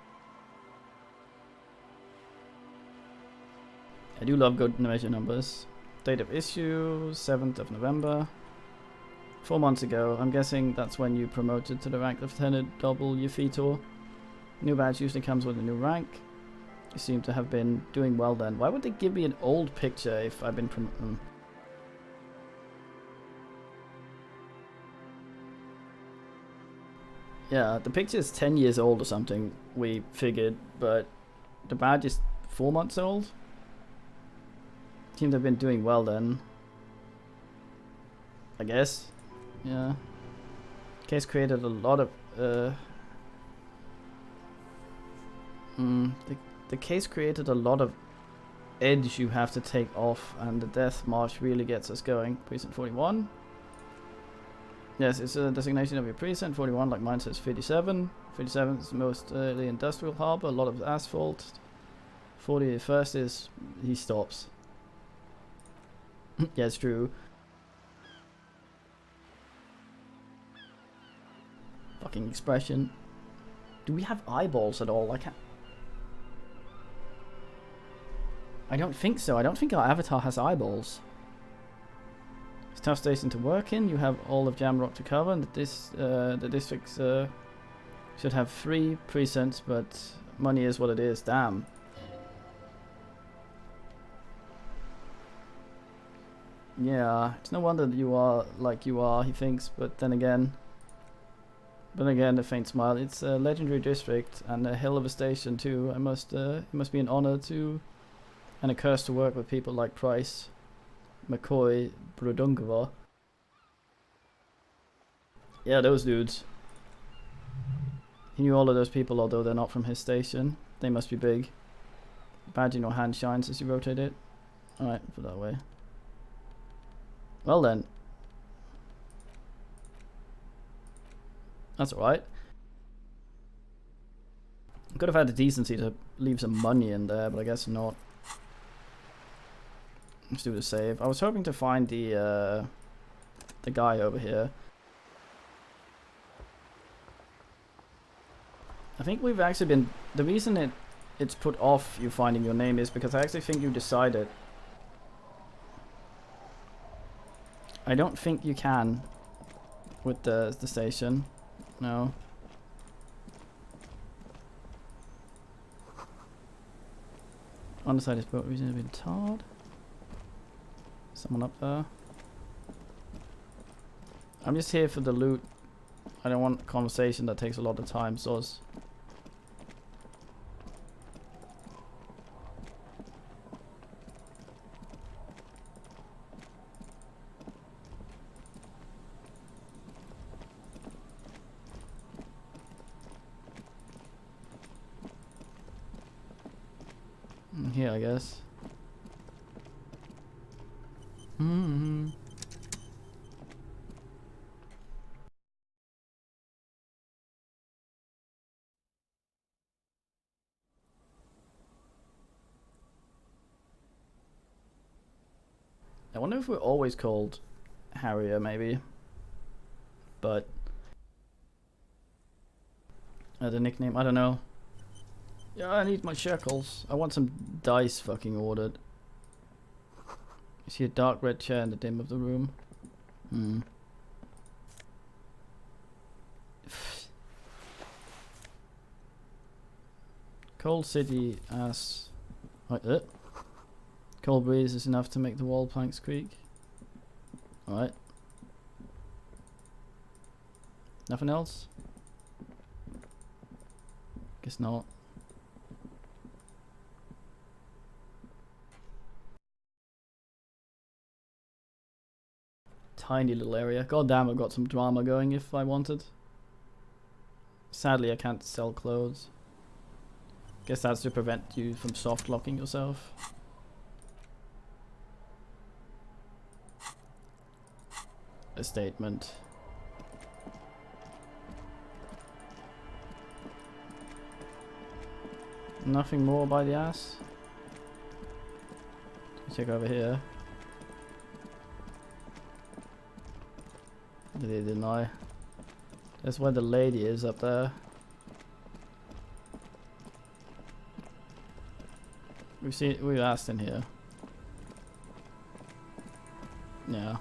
I do love good measure numbers. Date of issue, 7th of November. 4 months ago. I'm guessing that's when you promoted to the rank Lieutenant Double Yefetor. New badge usually comes with a new rank. You seem to have been doing well then. Why would they give me an old picture if I've been promoted? Yeah, the picture is 10 years old or something, we figured, but the badge is 4 months old? Seem to have been doing well then. I guess. Yeah. Case created a lot of... The case created a lot of edge you have to take off, and the death march really gets us going. Precinct 41. Yes, it's a designation of your precinct. 41, like mine, says 57. 57 is the most early industrial harbour, a lot of asphalt. 41st is he stops. Yeah, it's true. Fucking expression. Do we have eyeballs at all? I can't. I don't think so. I don't think our avatar has eyeballs. It's a tough station to work in. You have all of Jamrock to cover, and the districts should have 3 precincts, but money is what it is. Damn. Yeah, it's no wonder that you are like you are, he thinks, but then again, a faint smile. It's a legendary district and a hell of a station too. It must be an honor to, and a curse to work with people like Price, McCoy, Brodungova. Yeah, those dudes. He knew all of those people, although they're not from his station. They must be big. Badge in your hand shines as you rotate it. Alright, put it that way. Well then. That's alright. Could have had the decency to leave some money in there, but I guess not. Let's do the save. I was hoping to find the guy over here. I think we've actually been... The reason it's put off you finding your name is because I actually think you decided. I don't think you can with the station. No. On the side is boat reason been tarred. Someone up there. I'm just here for the loot. I don't want a conversation that takes a lot of time, so here, I guess. I wonder if we're always called Harrier, maybe. But the nickname, I don't know. Yeah, I need my shekels. I want some dice fucking ordered. You see a dark red chair in the dim of the room. Cold city as... Right, cold breeze is enough to make the wall planks creak. Alright. Nothing else? Guess not. Tiny little area. God damn, I've got some drama going if I wanted. Sadly, I can't sell clothes. Guess that's to prevent you from soft locking yourself. A statement. Nothing more by the ass. Check over here. Didn't I? That's where the lady is up there. We've asked in here. Yeah.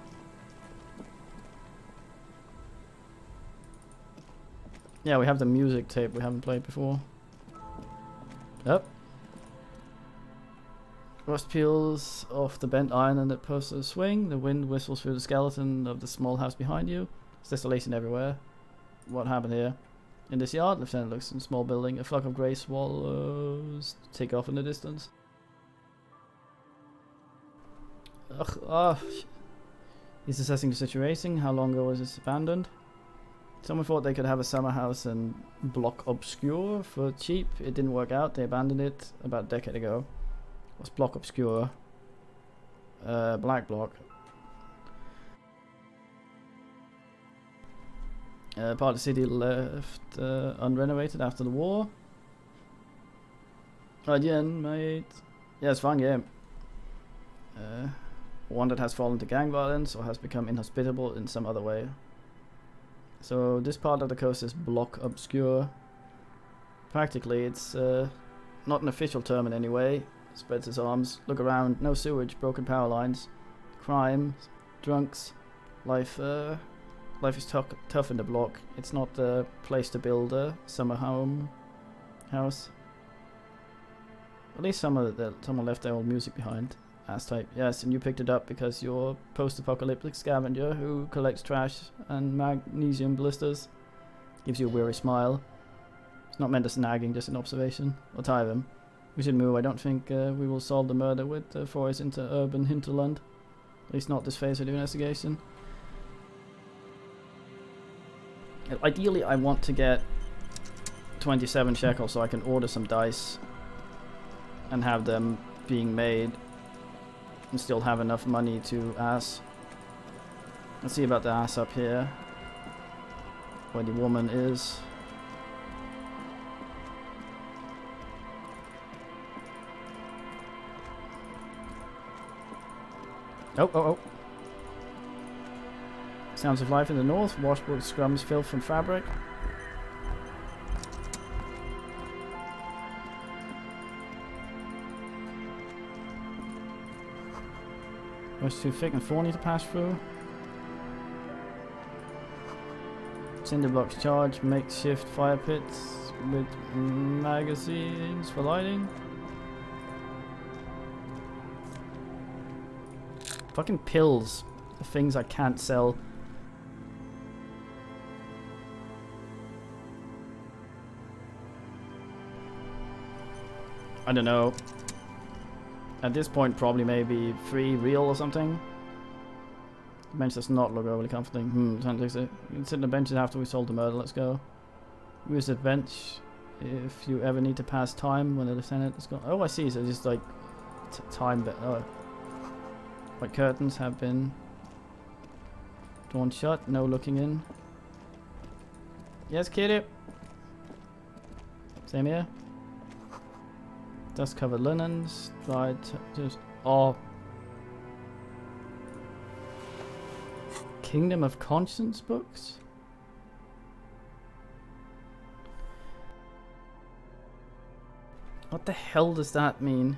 Yeah, we have the music tape we haven't played before. Yep. Rust peels off the bent iron and it posts a swing. The wind whistles through the skeleton of the small house behind you. There's desolation everywhere. What happened here? In this yard, Lieutenant looks in a small building. A flock of grey swallows take off in the distance. Ugh, he's assessing the situation. How long ago was this abandoned? Someone thought they could have a summer house in Block Obscure for cheap. It didn't work out. They abandoned it about a decade ago. What's Block Obscure? Black Block. Part of the city left unrenovated after the war. Again, mate. Yeah, it's a fun game. One that has fallen to gang violence or has become inhospitable in some other way. So this part of the coast is Block Obscure. Practically, it's not an official term in any way. Spreads his arms. Look around. No sewage. Broken power lines. Crime. Drunks. Life is tough in the block. It's not the place to build a summer house. At least someone left their old music behind. Ass type. Yes, and you picked it up because you're a post-apocalyptic scavenger who collects trash and magnesium blisters. Gives you a weary smile. It's not meant as nagging, just an observation. I'll tie him. We should move. I don't think we will solve the murder with the forest into urban hinterland. At least not this phase of the investigation. Ideally, I want to get 27 shekels so I can order some dice and have them being made and still have enough money to ass. Let's see about the ass up here. Where the woman is. Oh. Sounds of life in the north. Washboard scrums filth and fabric. Was too thick and thorny to pass through. Cinder blocks charged. Makeshift fire pits with magazines for lighting. Fucking pills. The things I can't sell. I don't know. At this point, probably maybe 3 real or something. The bench does not look overly comforting. Sounds like it. You can sit on the benches after we solve the murder. Let's go. Use the bench if you ever need to pass time when the lieutenant is gone. Oh, I see. So just like time. Oh. White curtains have been drawn shut. No looking in. Yes, kitty. Same here. Dust covered linens. Dried. Just. Oh. Kingdom of Conscience books? What the hell does that mean?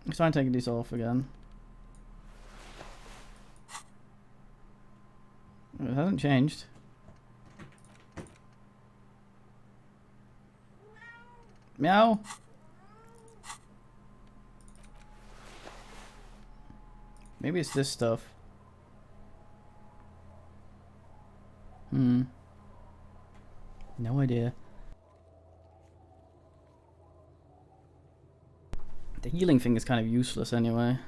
Let's try and take these off again. It hasn't changed. Meow. Maybe it's this stuff. No idea. The healing thing is kind of useless anyway.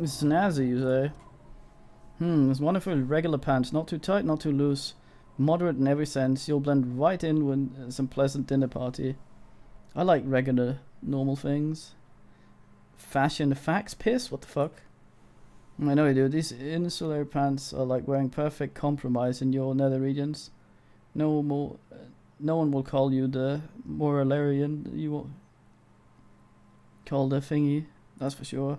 Snazzy, you say? It's wonderful regular pants. Not too tight, not too loose. Moderate in every sense. You'll blend right in with some pleasant dinner party. I like regular, normal things. Fashion facts piss? What the fuck? I know you do. These insular pants are like wearing perfect compromise in your nether regions. No one will call you the moralarian you will call the thingy. That's for sure.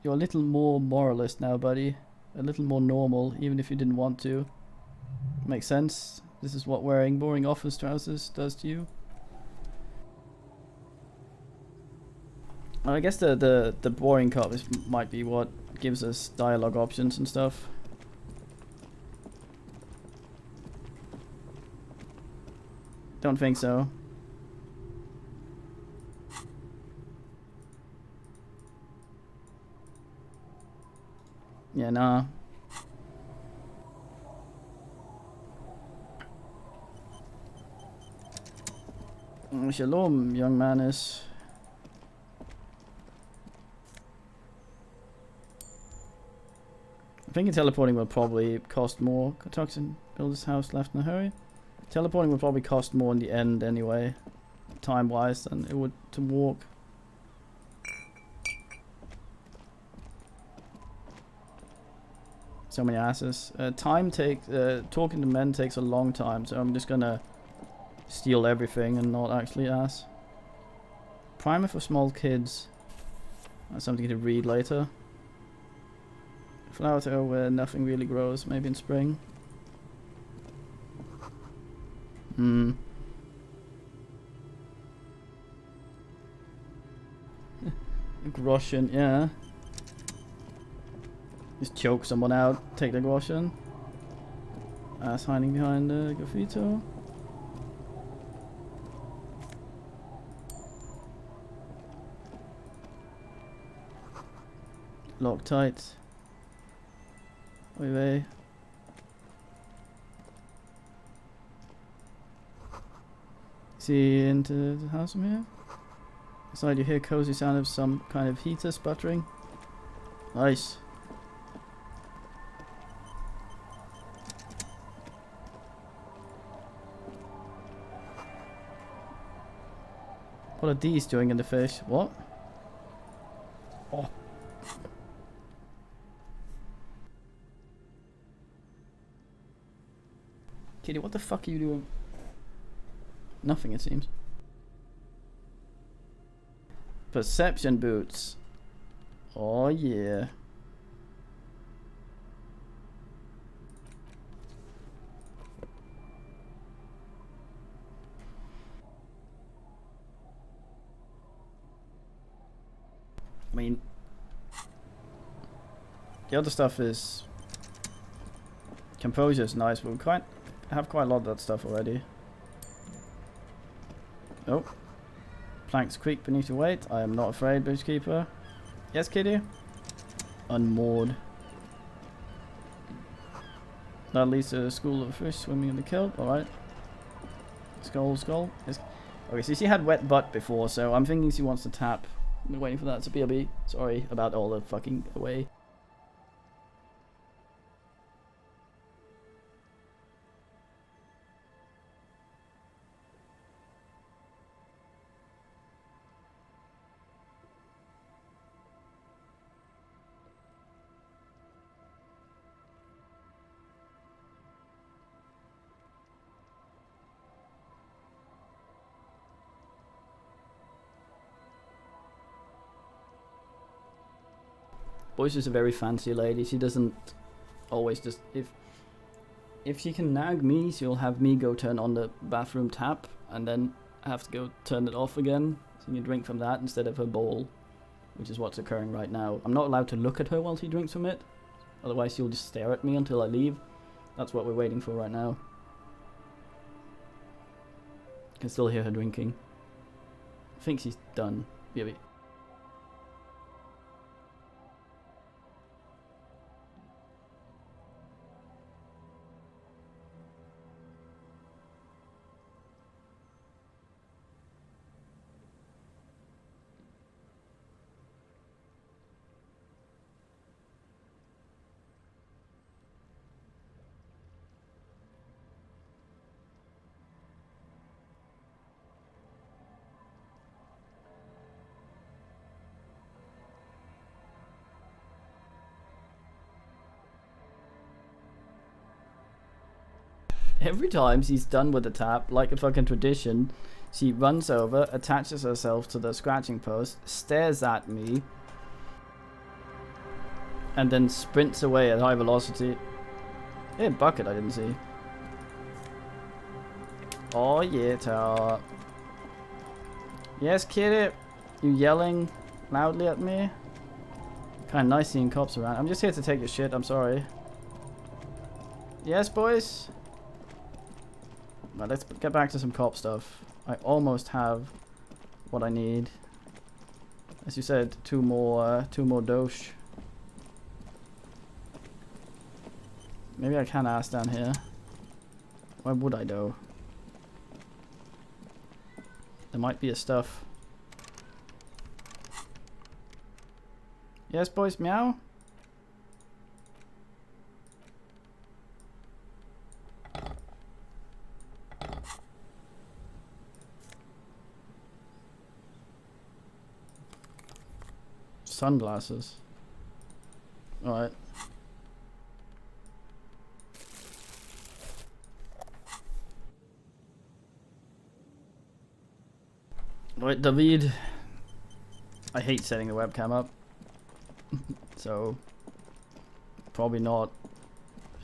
You're a little more moralist now, buddy. A little more normal, even if you didn't want to. Makes sense. This is what wearing boring office trousers does to you. I guess the boring cop might be what gives us dialogue options and stuff. Don't think so. Yeah, nah. Shalom, young manus. I think teleporting will probably cost more. Toxin build his house left in a hurry. Teleporting will probably cost more in the end anyway, time-wise, than it would to walk. So many asses. Talking to men takes a long time, so I'm just gonna steal everything and not actually ass. Primer for small kids. That's something to read later. Flower to where nothing really grows, maybe in spring. Groschen, yeah. Just choke someone out, take the groschen. Ass hiding behind the graffito. Lock tight. Oi vey. See into the house from here? Inside you hear cozy sound of some kind of heater sputtering. Nice. What are these doing in the fish? What? Oh. Kitty, what the fuck are you doing? Nothing, it seems. Perception boots. Oh yeah. I mean, the other stuff is composure is nice, but we have quite a lot of that stuff already. Oh. Planks creak beneath your weight. I am not afraid, Bridgekeeper. Yes, kitty? Unmoored. That leads to a school of fish swimming in the kelp. Alright. Skull. Yes. Okay, so she had wet butt before, so I'm thinking she wants to tap. I'm waiting for that to BRB. Sorry about all the fucking away. Boyce is a very fancy lady. She doesn't always just... If she can nag me, she'll have me go turn on the bathroom tap and then have to go turn it off again. So you drink from that instead of her bowl, which is what's occurring right now. I'm not allowed to look at her while she drinks from it. Otherwise she'll just stare at me until I leave. That's what we're waiting for right now. I can still hear her drinking. I think she's done. Maybe. Every time she's done with the tap, like a fucking tradition, she runs over, attaches herself to the scratching post, stares at me, and then sprints away at high velocity. Hey, bucket I didn't see. Oh yeah, Tara. Yes, kitty. You yelling loudly at me? Kinda nice seeing cops around. I'm just here to take your shit, I'm sorry. Yes, boys? Right, let's get back to some cop stuff. I almost have what I need. As you said, two more dosh. Maybe I can ask down here. Why would I though? There might be a stuff. Yes, boys, meow. Sunglasses. Alright. Right, David. I hate setting the webcam up. So, probably not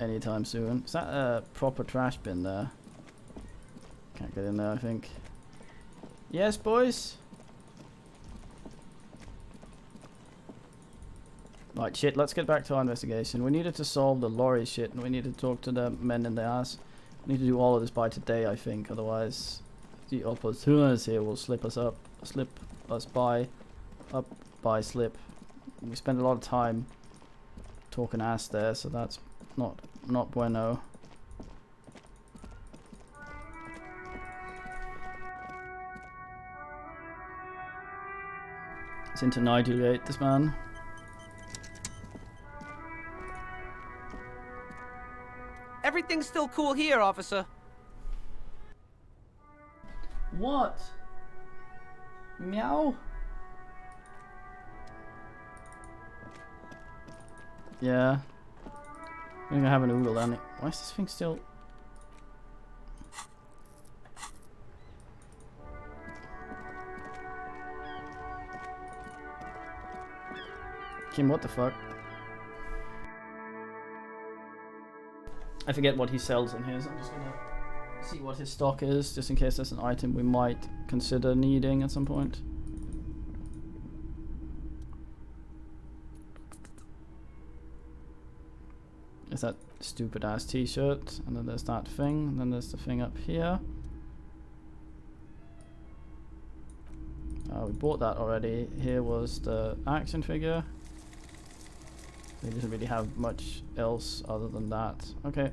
anytime soon. Is that a proper trash bin there? Can't get in there, I think. Yes, boys? Right, shit, let's get back to our investigation. We needed to solve the lorry shit, and we need to talk to the men in the ass. We need to do all of this by today, I think, otherwise the opportunities here will slip us by. We spent a lot of time talking ass there, so that's not bueno. It's into Nigel, this man.
Everything's still cool here, officer.
What? Meow? Yeah. I'm gonna have an oodle then. Why is this thing still... Kim, what the fuck? I forget what he sells in here, so I'm just gonna see what his stock is, just in case there's an item we might consider needing at some point. There's that stupid ass t-shirt, and then there's that thing, and then there's the thing up here. We bought that already. Here was the action figure. They doesn't really have much else other than that. Okay.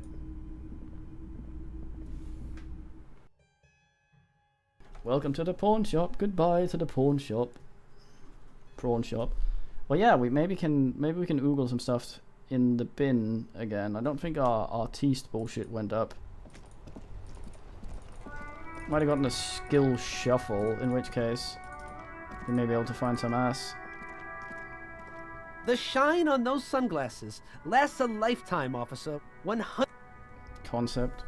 Welcome to the pawn shop. Goodbye to the pawn shop. Prawn shop. Well, yeah, maybe we can oogle some stuff in the bin again. I don't think our artiste bullshit went up. Might have gotten a skill shuffle, in which case we may be able to find some ass.
The shine on those sunglasses lasts a lifetime, officer. 100.
Concept.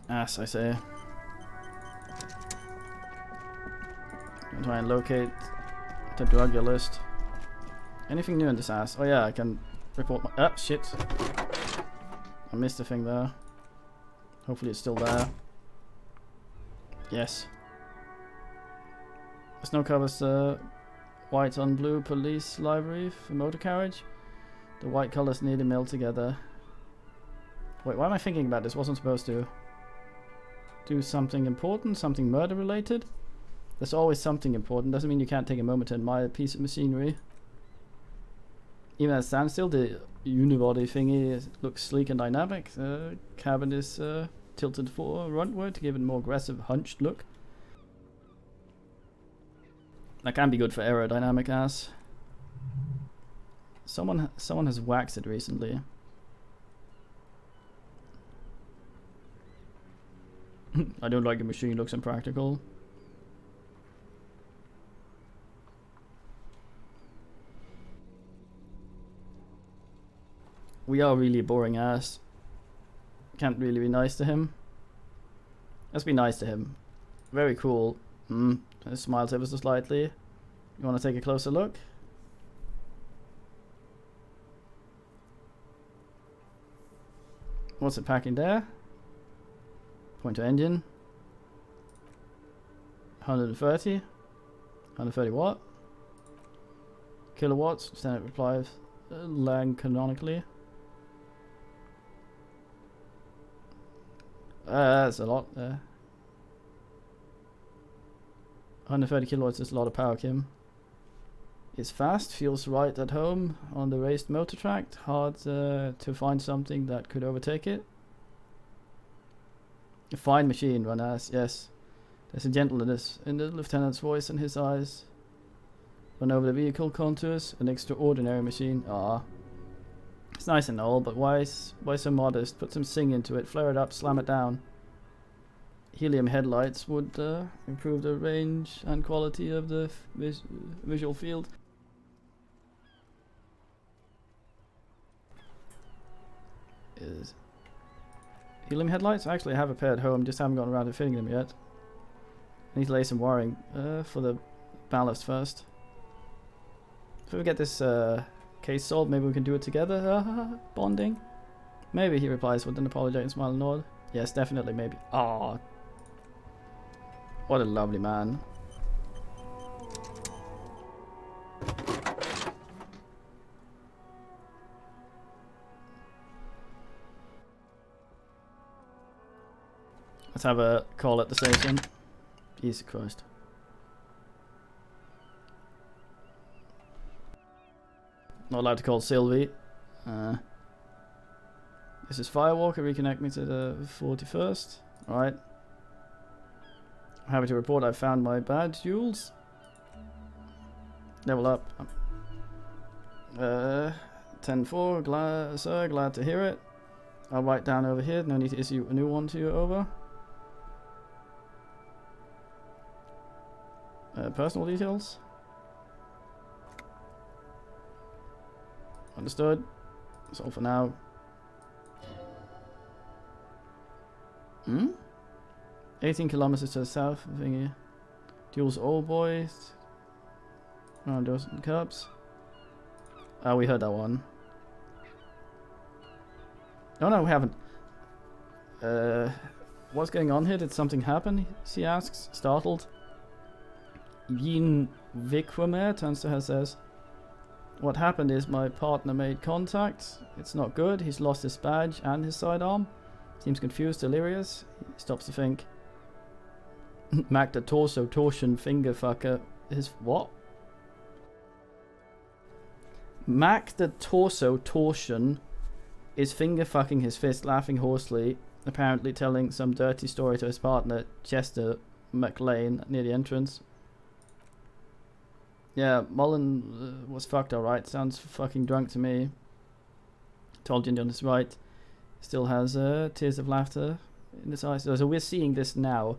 Ass, I say. I'm trying to locate the drug list. Anything new in this ass? Oh yeah, I can report my... Ah, shit. I missed a thing there. Hopefully it's still there. Yes. The snow covers white on blue police livery for motor carriage. The white colours nearly meld together. Wait, why am I thinking about this? Wasn't supposed to do something important, something murder related. There's always something important. Doesn't mean you can't take a moment to admire a piece of machinery. Even at standstill, the unibody thingy looks sleek and dynamic. The cabin is tilted frontward to give it a more aggressive, hunched look. That can be good for aerodynamic ass. Someone has waxed it recently. I don't like the machine, looks impractical. We are really boring ass. Can't really be nice to him. Let's be nice to him. Very cool. Smiles ever so slightly. You want to take a closer look? What's it packing there? Point to engine. 130. 130 watt. Kilowatts. Standard replies. Lag canonically. That's a lot there. 130 kilowatts is a lot of power, Kim. Is fast, feels right at home on the raised motor track. Hard to find something that could overtake it. A fine machine, Ron asks. Yes. There's a gentleness in the lieutenant's voice and his eyes. Run over the vehicle contours. An extraordinary machine. Ah. It's nice and all, but why so modest? Put some sing into it. Flare it up. Slam it down. Helium headlights would improve the range and quality of the visual field. Is helium headlights? I actually have a pair at home, just haven't gotten around to fitting them yet. I need to lay some wiring for the ballast first. If we get this case solved, maybe we can do it together. Bonding. Maybe, he replies with an apologetic smile and nod. Yes, definitely, maybe. Ah, what a lovely man. Let's have a call at the station. Jesus Christ. Not allowed to call Sylvie. This is Firewalker. Reconnect me to the 41st. Alright. I'm happy to report I found my badge, Jules. Level up. 10-4. Sir, glad to hear it. I'll write down over here. No need to issue a new one to you. Over. Personal details. Understood. That's all for now. 18 kilometers to the south of thingy. Jules old boys. Oh, those cups. Oh, we heard that one. Oh no, we haven't. What's going on here? Did something happen? She asks, startled. Yin Vikwamer turns to her and says, what happened is my partner made contact. It's not good. He's lost his badge and his sidearm. Seems confused, delirious. He stops to think. Mac the torso torsion finger fucker. His what? Mac the torso torsion is finger fucking his fist, laughing hoarsely, apparently telling some dirty story to his partner, Chester McLean, near the entrance. Yeah, Mullen was fucked alright. Sounds fucking drunk to me. Tolkien on his right still has tears of laughter in his eyes. So we're seeing this now.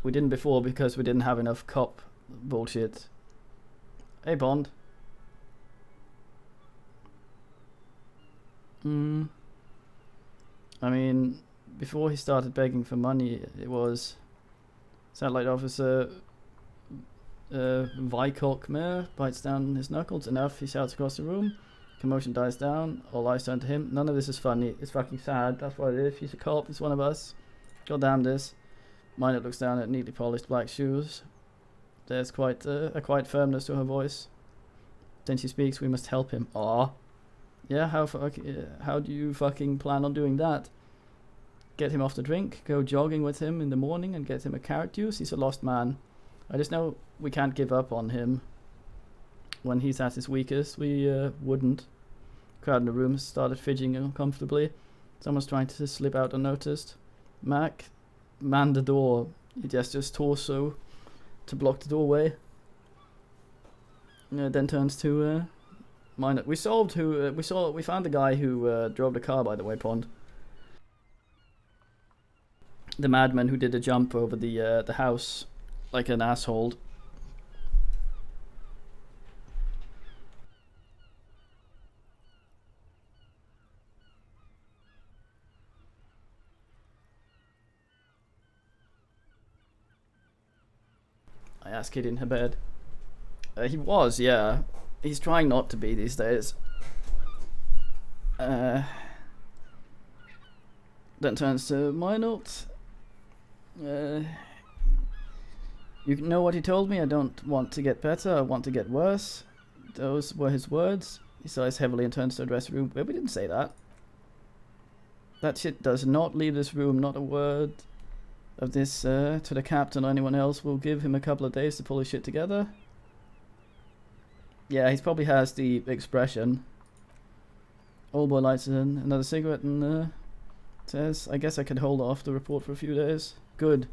We didn't before because we didn't have enough cop bullshit. Hey, Bond. I mean, before he started begging for money, it was Satellite Officer Vycock Mayor bites down his knuckles. Enough, he shouts across the room. Commotion dies down. All eyes turn to him. None of this is funny. It's fucking sad. That's what it is. He's a cop. He's one of us. God damn this. Miner looks down at neatly polished black shoes. There's quite a quiet firmness to her voice. Then she speaks. We must help him. Aw. Yeah, how do you fucking plan on doing that? Get him off the drink, go jogging with him in the morning and get him a carrot juice? He's a lost man. I just know we can't give up on him. When he's at his weakest, we wouldn't. Crowd in the room started fidgeting uncomfortably. Someone's trying to slip out unnoticed. Mac, man the door. He gestures torso to block the doorway. Then turns to Miner. We found the guy who drove the car, by the way, Pond. The madman who did the jump over the house like an asshole. I asked Kid in her bed. He was, yeah. He's trying not to be these days. Then turns to my notes. You know what he told me? I don't want to get better, I want to get worse. Those were his words. He sighs heavily and turns to the dressing room. But we didn't say that. That shit does not leave this room, not a word of this to the captain or anyone else. We'll give him a couple of days to pull his shit together. Yeah, he probably has the expression. Old boy lights in another cigarette and says, I guess I could hold off the report for a few days. Good.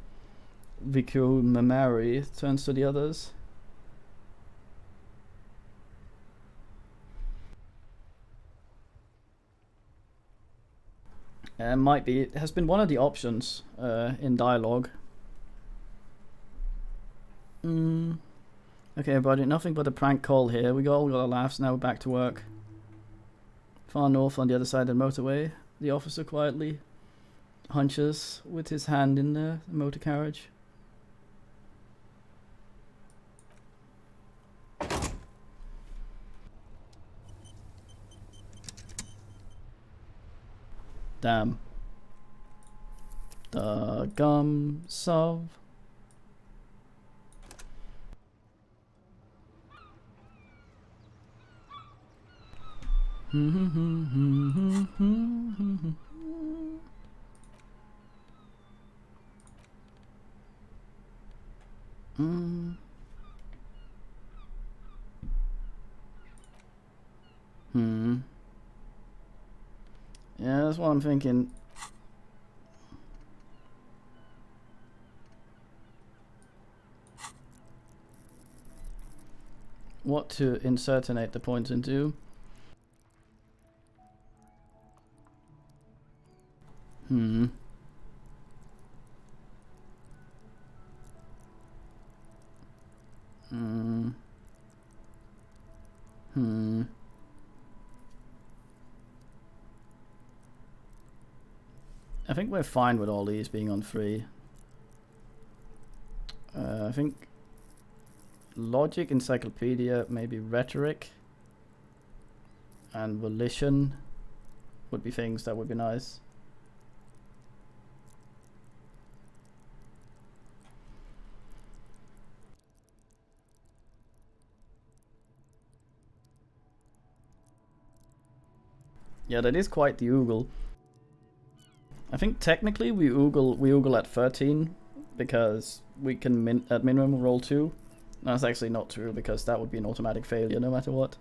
Viku Mamari turns to the others. Might be. It has been one of the options in dialogue. Okay, everybody, nothing but a prank call here. We all got our laughs, now we're back to work. Far north on the other side of the motorway, the officer quietly hunches with his hand in the motor carriage. Damn. The gum sov. Yeah, that's what I'm thinking. What to insertinate the points into. I think we're fine with all these being on 3. I think logic, encyclopedia, maybe rhetoric, and volition would be things that would be nice. Yeah, that is quite the oogle. I think technically we oogle at 13 because we can at minimum roll 2. That's actually not true because that would be an automatic failure no matter what.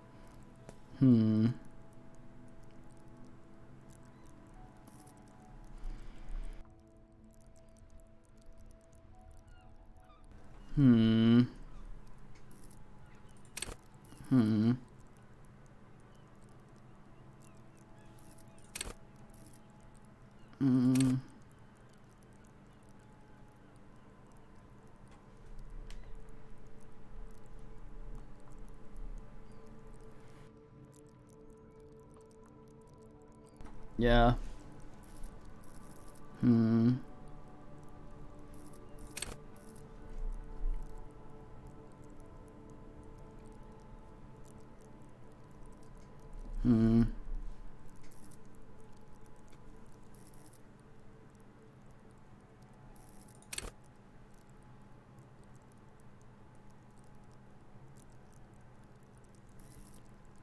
Yeah.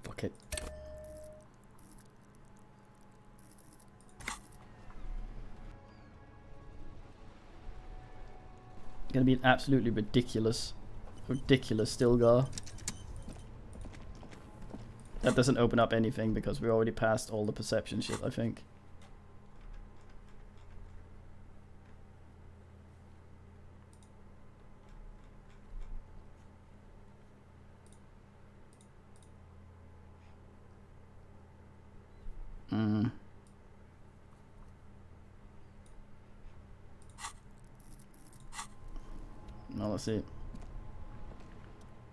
Fuck it. Gonna be an absolutely ridiculous Stilgar. That doesn't open up anything because we're already past all the perception shit, I think. Now let's see.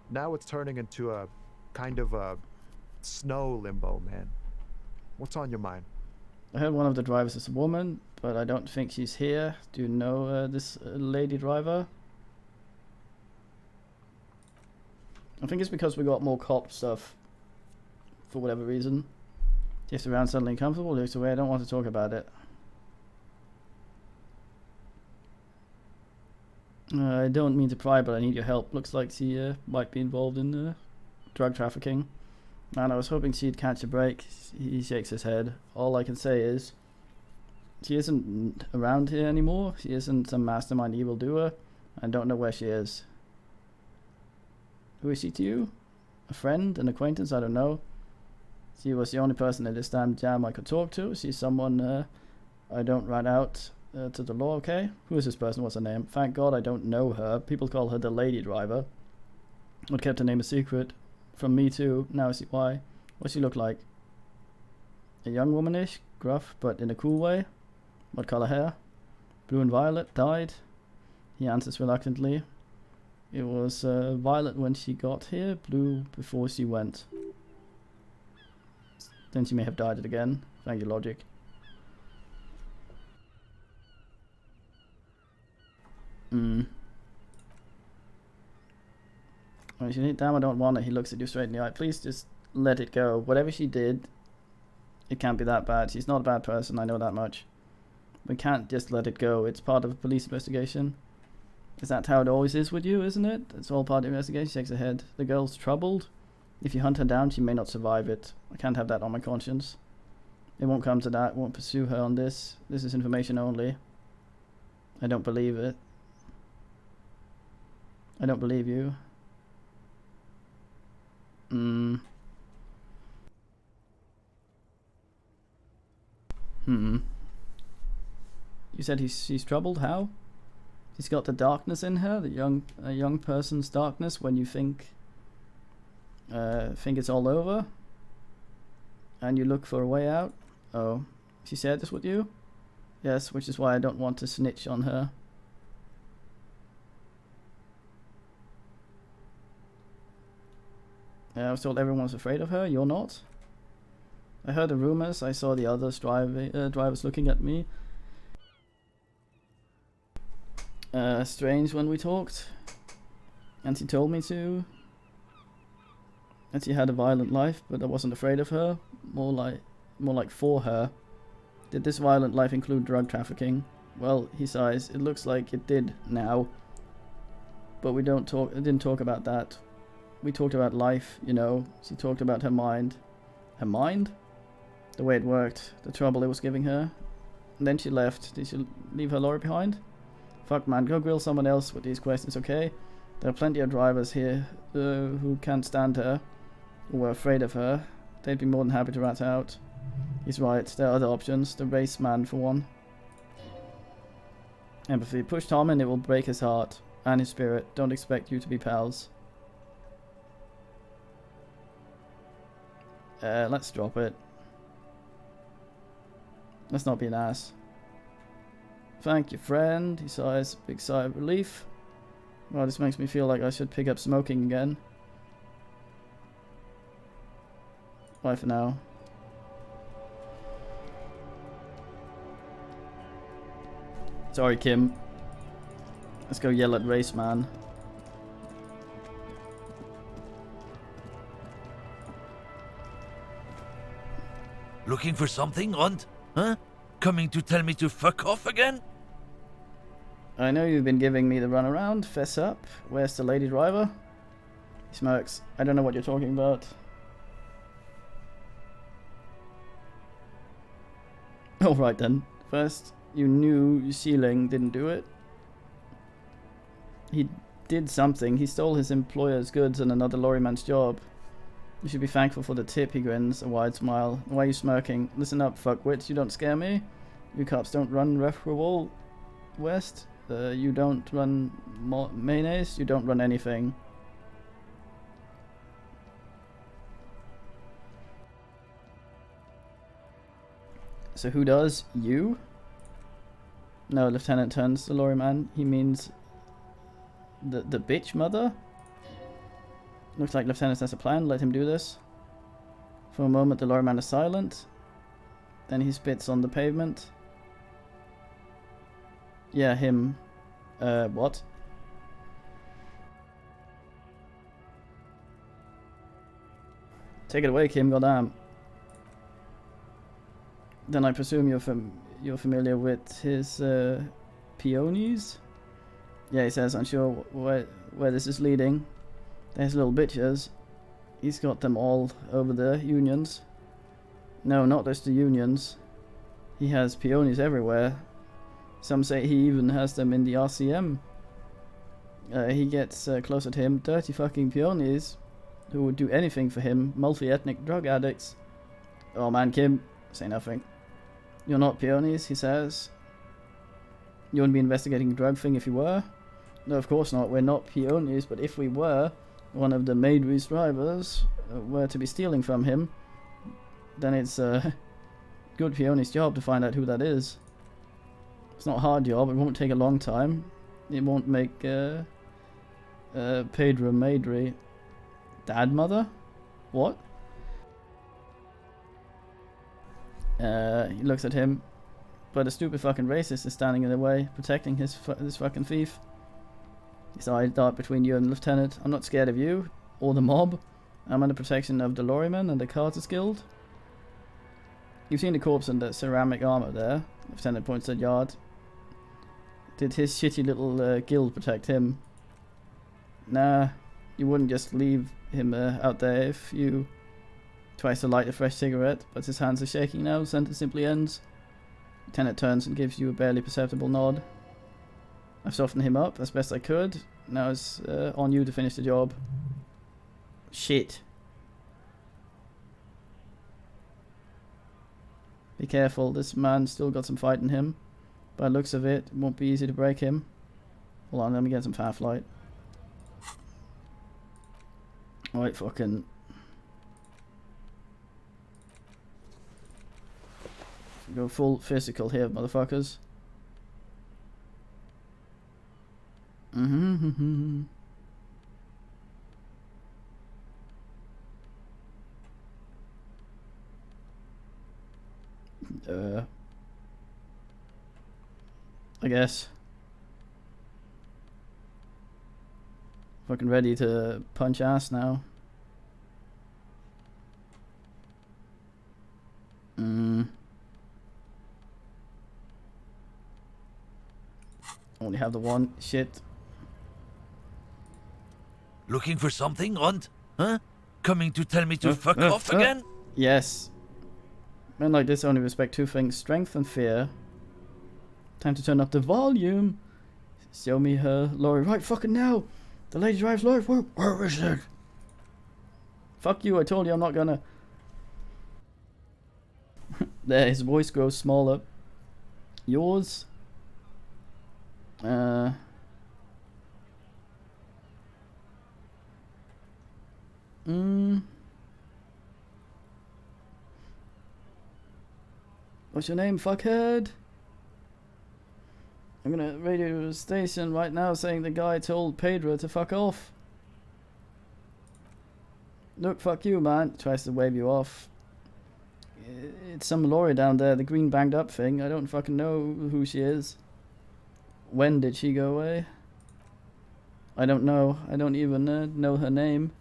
Now it's turning into a kind of a snow limbo, man. What's on your mind?
I heard one of the drivers is a woman, but I don't think she's here. Do you know this lady driver? I think it's because we got more cop stuff for whatever reason. Just around suddenly uncomfortable, looks away. I don't want to talk about it. I don't mean to pry, but I need your help. Looks like she might be involved in drug trafficking. Man, I was hoping she'd catch a break. He shakes his head. All I can say is, she isn't around here anymore. She isn't some mastermind evildoer. I don't know where she is. Who is she to you? A friend, an acquaintance, I don't know. She was the only person in this damn jam I could talk to. She's someone I don't rat out to the law, okay? Who is this person? What's her name? Thank God I don't know her. People call her the lady driver. But kept her name a secret. From me too. Now I see why. What's she look like? A young womanish, gruff, but in a cool way. What color hair? Blue and violet, dyed. He answers reluctantly. It was violet when she got here, blue before she went. Then she may have dyed it again. Thank you, logic. Oh, damn, I don't want it. He looks at you straight in the eye. Please just let it go. Whatever she did, it can't be that bad. She's not a bad person, I know that much. We can't just let it go. It's part of a police investigation. Is that how it always is with you, isn't it? It's all part of the investigation. She shakes her head. The girl's troubled. If you hunt her down, she may not survive it. I can't have that on my conscience. It won't come to that. Won't pursue her on this. This is information only. I don't believe it. I don't believe you. You said she's troubled? How? She's got the darkness in her, a young person's darkness when you think it's all over, and you look for a way out. Oh, she shared this with you? Yes, which is why I don't want to snitch on her. I was told everyone was afraid of her. You're not? I heard the rumors. I saw the others drivers looking at me. Strange when we talked. And she told me to. And she had a violent life, but I wasn't afraid of her. More like for her. Did this violent life include drug trafficking? Well, he sighs. It looks like it did now. But we didn't talk about that. We talked about life, you know. She talked about her mind. Her mind? The way it worked. The trouble it was giving her. And then she left. Did she leave her lorry behind? Fuck man, go grill someone else with these questions, okay? There are plenty of drivers here who can't stand her. Who were afraid of her. They'd be more than happy to rat her out. He's right, there are other options. The race man for one. Empathy. Push Tom and it will break his heart. And his spirit. Don't expect you to be pals. Let's drop it. Let's not be an ass. Thank you, friend. He sighs. Big sigh of relief. Well, this makes me feel like I should pick up smoking again. Bye for now. Sorry, Kim. Let's go yell at Race Man.
Looking for something, Hunt? Huh? Coming to tell me to fuck off again?
I know you've been giving me the runaround. Fess up. Where's the lady driver? He smirks. I don't know what you're talking about. Alright then. First, you knew Sealing didn't do it. He did something. He stole his employer's goods and another lorryman's job. You should be thankful for the tip, he grins, a wide smile. Why are you smirking? Listen up, fuckwits, you don't scare me. You cops don't run referable west. You don't run mayonnaise. You don't run anything. So who does? You? No, Lieutenant turns to the lorryman. He means the bitch mother? Looks like Lieutenant has a plan. Let him do this. For a moment, the lorryman is silent. Then he spits on the pavement. Yeah, him. What? Take it away, Kim. Goddamn. Then I presume you're familiar with his peonies? Yeah, he says, unsure where this is leading. There's little bitches. He's got them all over the unions. No, not just the unions. He has peonies everywhere. Some say he even has them in the RCM. He gets closer to him. Dirty fucking peonies. who would do anything for him, multi-ethnic drug addicts. Oh man, Kim, say nothing. You're not peonies, he says. You wouldn't be investigating a drug thing if you were? No, of course not. We're not peonies, but if we were, one of the Maidry's drivers were to be stealing from him, then it's a good peony's job to find out who that is. It's not a hard job. It won't take a long time. It won't make Pedro Maidry dad mother? What? He looks at him, but a stupid fucking racist is standing in the way, protecting this fucking thief. His eyes dart between you and the lieutenant. I'm not scared of you, or the mob. I'm under protection of the lorrymen and the Carters Guild. You've seen the corpse and the ceramic armor there. Lieutenant points at Yard. Did his shitty little guild protect him? Nah, you wouldn't just leave him out there if you tries to light a fresh cigarette, but his hands are shaking now. The sentence simply ends. Lieutenant turns and gives you a barely perceptible nod. I've softened him up as best I could. Now it's on you to finish the job. Shit. Be careful, this man's still got some fight in him. By the looks of it, it won't be easy to break him. Hold on, let me get some Fireflight. Alright, fucking... Go full physical here, motherfuckers. I guess. Fucking ready to punch ass now. Only have the one. Shit.
Looking for something, Hunt? Huh? Coming to tell me to fuck off again?
Yes. Men like this only respect two things, strength and fear. Time to turn up the volume. Show me her lorry right fucking now. The lady drives lorry. Where is it? Fuck you, I told you I'm not gonna. There, his voice grows smaller. Yours? What's your name, fuckhead? I'm gonna radio the station right now saying the guy told Pedro to fuck off. Look, fuck you, man. Tries to wave you off. It's some lorry down there, the green banged up thing. I don't fucking know who she is. When did she go away? I don't know. I don't even know her name.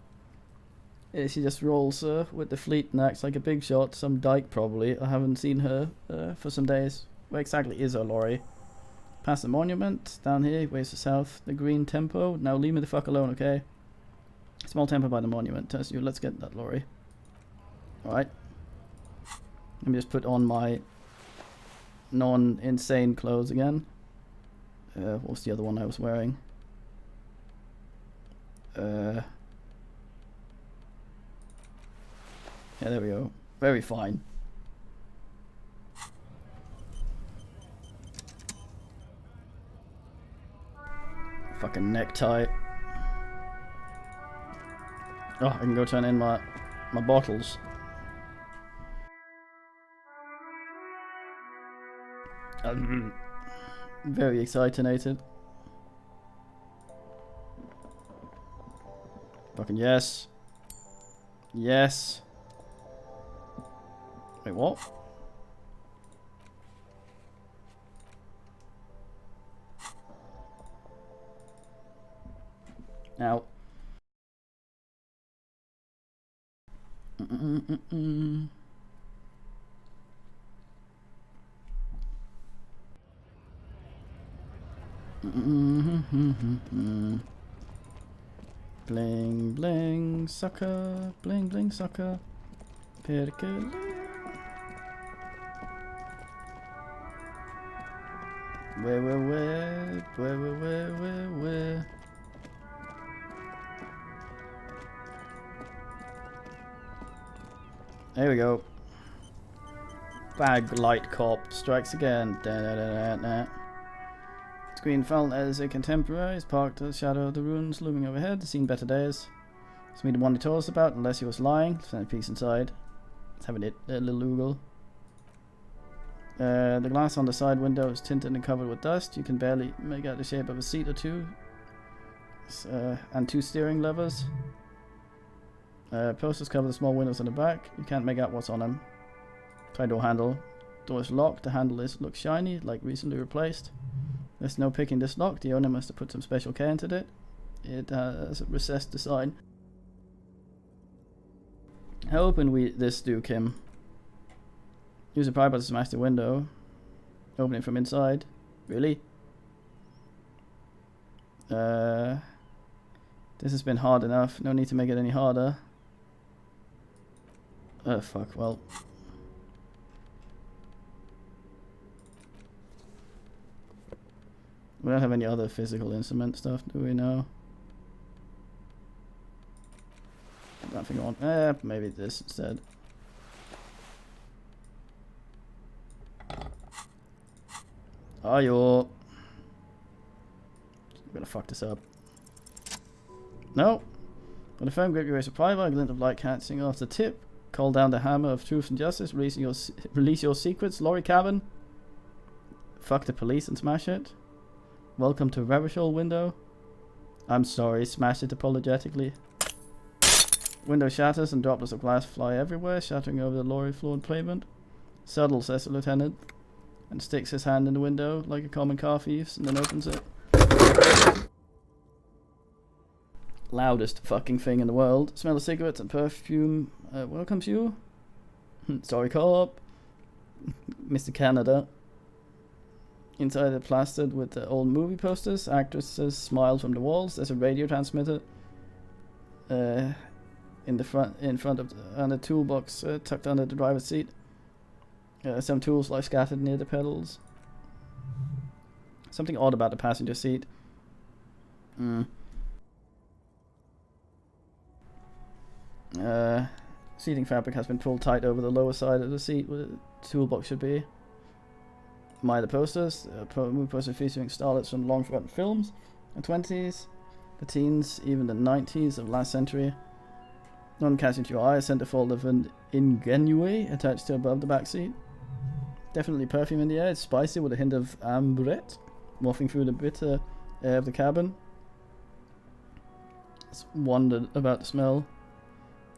She just rolls with the fleet and acts like a big shot. Some dyke probably. I haven't seen her for some days. Where exactly is her lorry? Past the monument. Down here. Ways to south. The green tempo. Now leave me the fuck alone, okay? Small tempo by the monument. Tells you, let's get that lorry. Alright. Let me just put on my non-insane clothes again. What's the other one I was wearing? Yeah, there we go. Very fine. Fucking necktie. Oh, I can go turn in my bottles. I'm very excited. Fucking yes. Yes. Wait, what? Now. Bling bling sucker, bling bling sucker, perkele. Where? There we go. Bag light cop strikes again. Da-da-da-da-da. Screen found as a contemporary is parked in the shadow of the ruins looming overhead. Seen better days. It's me the one he told us about, unless he was lying. There's any peace inside. Let's have a little Google. The glass on the side window is tinted and covered with dust. You can barely make out the shape of a seat or two. And 2 steering levers. Posters cover the small windows on the back. You can't make out what's on them. Try door handle. Door is locked. The handle looks shiny, like recently replaced. There's no picking this lock. The owner must have put some special care into it. It has a recessed design. How open this do, Kim? Use a pry bar to smash the window. Open it from inside. Really? This has been hard enough. No need to make it any harder. Oh fuck, well. We don't have any other physical instrument stuff, do we now? Nothing on. Maybe this instead. Oh, I'm gonna fuck this up. No. With a firm grip, you raise a pry bar, a glint of light catching off the tip. Call down the hammer of truth and justice. Release your secrets, lorry cabin. Fuck the police and smash it. Welcome to Revachol window. I'm sorry, smash it apologetically. Window shatters and droplets of glass fly everywhere, shattering over the lorry floored pavement. Subtle, says the lieutenant, and sticks his hand in the window like a common car thief, and then opens it. Loudest fucking thing in the world. Smell of cigarettes and perfume welcomes you. Sorry, cop. Mr. Canada. Inside are plastered with the old movie posters. Actresses smile from the walls. There's a radio transmitter in front of and a toolbox tucked under the driver's seat. Some tools lie scattered near the pedals. Something odd about the passenger seat. Seating fabric has been pulled tight over the lower side of the seat where the toolbox should be. The posters. Movie poster featuring starlets from long forgotten films. The 20s, the teens, even the 90s of last century. None catching your eye, a centerfold of an ingenue attached to above the back seat. Definitely perfume in the air. It's spicy with a hint of ambrette wafting through the bitter air of the cabin. Just wondered about the smell.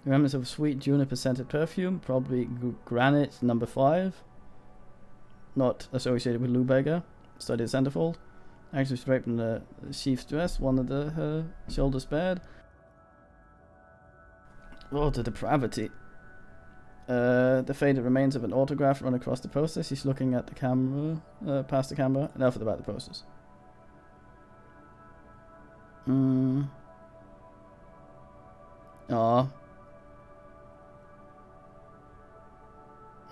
Remnants of sweet juniper scented perfume, probably granite number 5. Not associated with Lou Bega. Studied centerfold. Actually draped in the chief's dress, one of her shoulders bared. Oh, the depravity. The faded remains of an autograph run across the poster. She's looking at the camera, past the camera. Enough about the posters.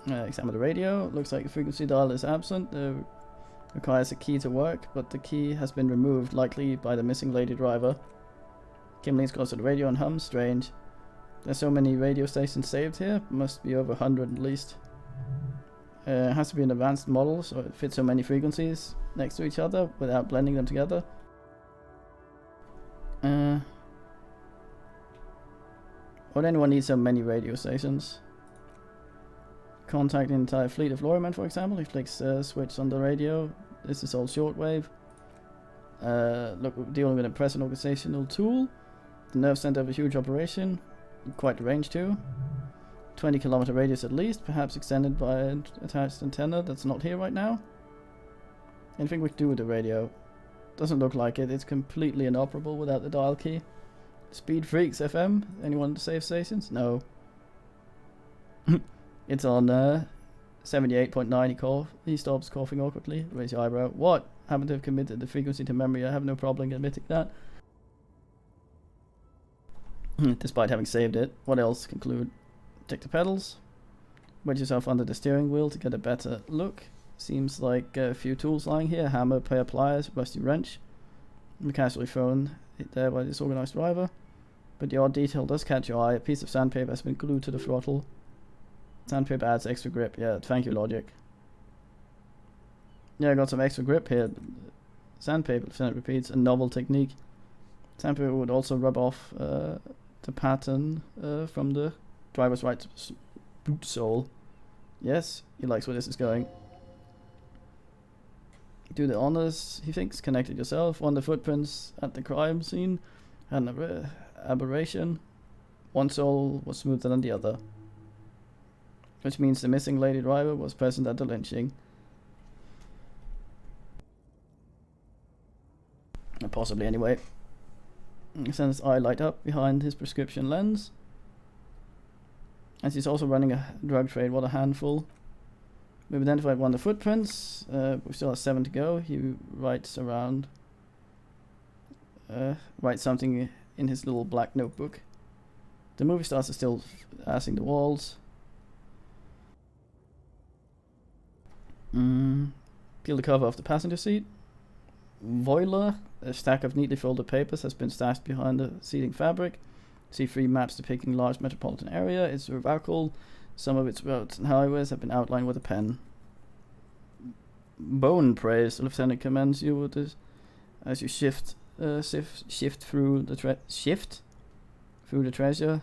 Examine the radio. Looks like the frequency dial is absent. Requires a key to work, but the key has been removed, likely by the missing lady driver. Kim leans close to the radio and hums. Strange. There's so many radio stations saved here. Must be over 100 at least. It has to be an advanced model, so it fits so many frequencies next to each other without blending them together. Would anyone need so many radio stations? Contact the entire fleet of lorrymen, for example. He flicks switch on the radio. This is all shortwave. Look, dealing with a present organizational tool. The nerve center of a huge operation. Quite the range too. 20-kilometer radius at least, perhaps extended by an attached antenna that's not here right now. Anything we can do with the radio? Doesn't look like it. It's completely inoperable without the dial key. Speed Freaks FM? Anyone to save stations? No. It's on 78.9. He stops, coughing awkwardly. Raise your eyebrow. What? Happen to have committed the frequency to memory. I have no problem admitting that. Despite having saved it. What else? Conclude. Check the pedals. Wedge yourself under the steering wheel to get a better look. Seems like a few tools lying here. Hammer, pair of pliers, rusty wrench. Casually thrown there by the disorganized driver. But the odd detail does catch your eye. A piece of sandpaper has been glued to the throttle. Sandpaper adds extra grip. Yeah, thank you, logic. Yeah, I got some extra grip here. Sandpaper, Lieutenant repeats, a novel technique. Sandpaper would also rub off the pattern from the driver's right boot sole. Yes, he likes where this is going. Do the honors, he thinks. Connected yourself. One of the footprints at the crime scene had an aberration. One sole was smoother than the other, which means the missing lady driver was present at the lynching. Possibly, anyway. He sends his eye light up behind his prescription lens. As he's also running a drug trade, what a handful. We've identified one of the footprints. We still have 7 to go. He writes around, writes something in his little black notebook. The movie stars are still assing the walls. Peel the cover off the passenger seat. Voiler, a stack of neatly folded papers has been stashed behind the seating fabric. See 3 maps depicting large metropolitan area. It's remarkable. Some of its roads and highways have been outlined with a pen. Bone praise. The lieutenant commends you with this as you shift through the treasure.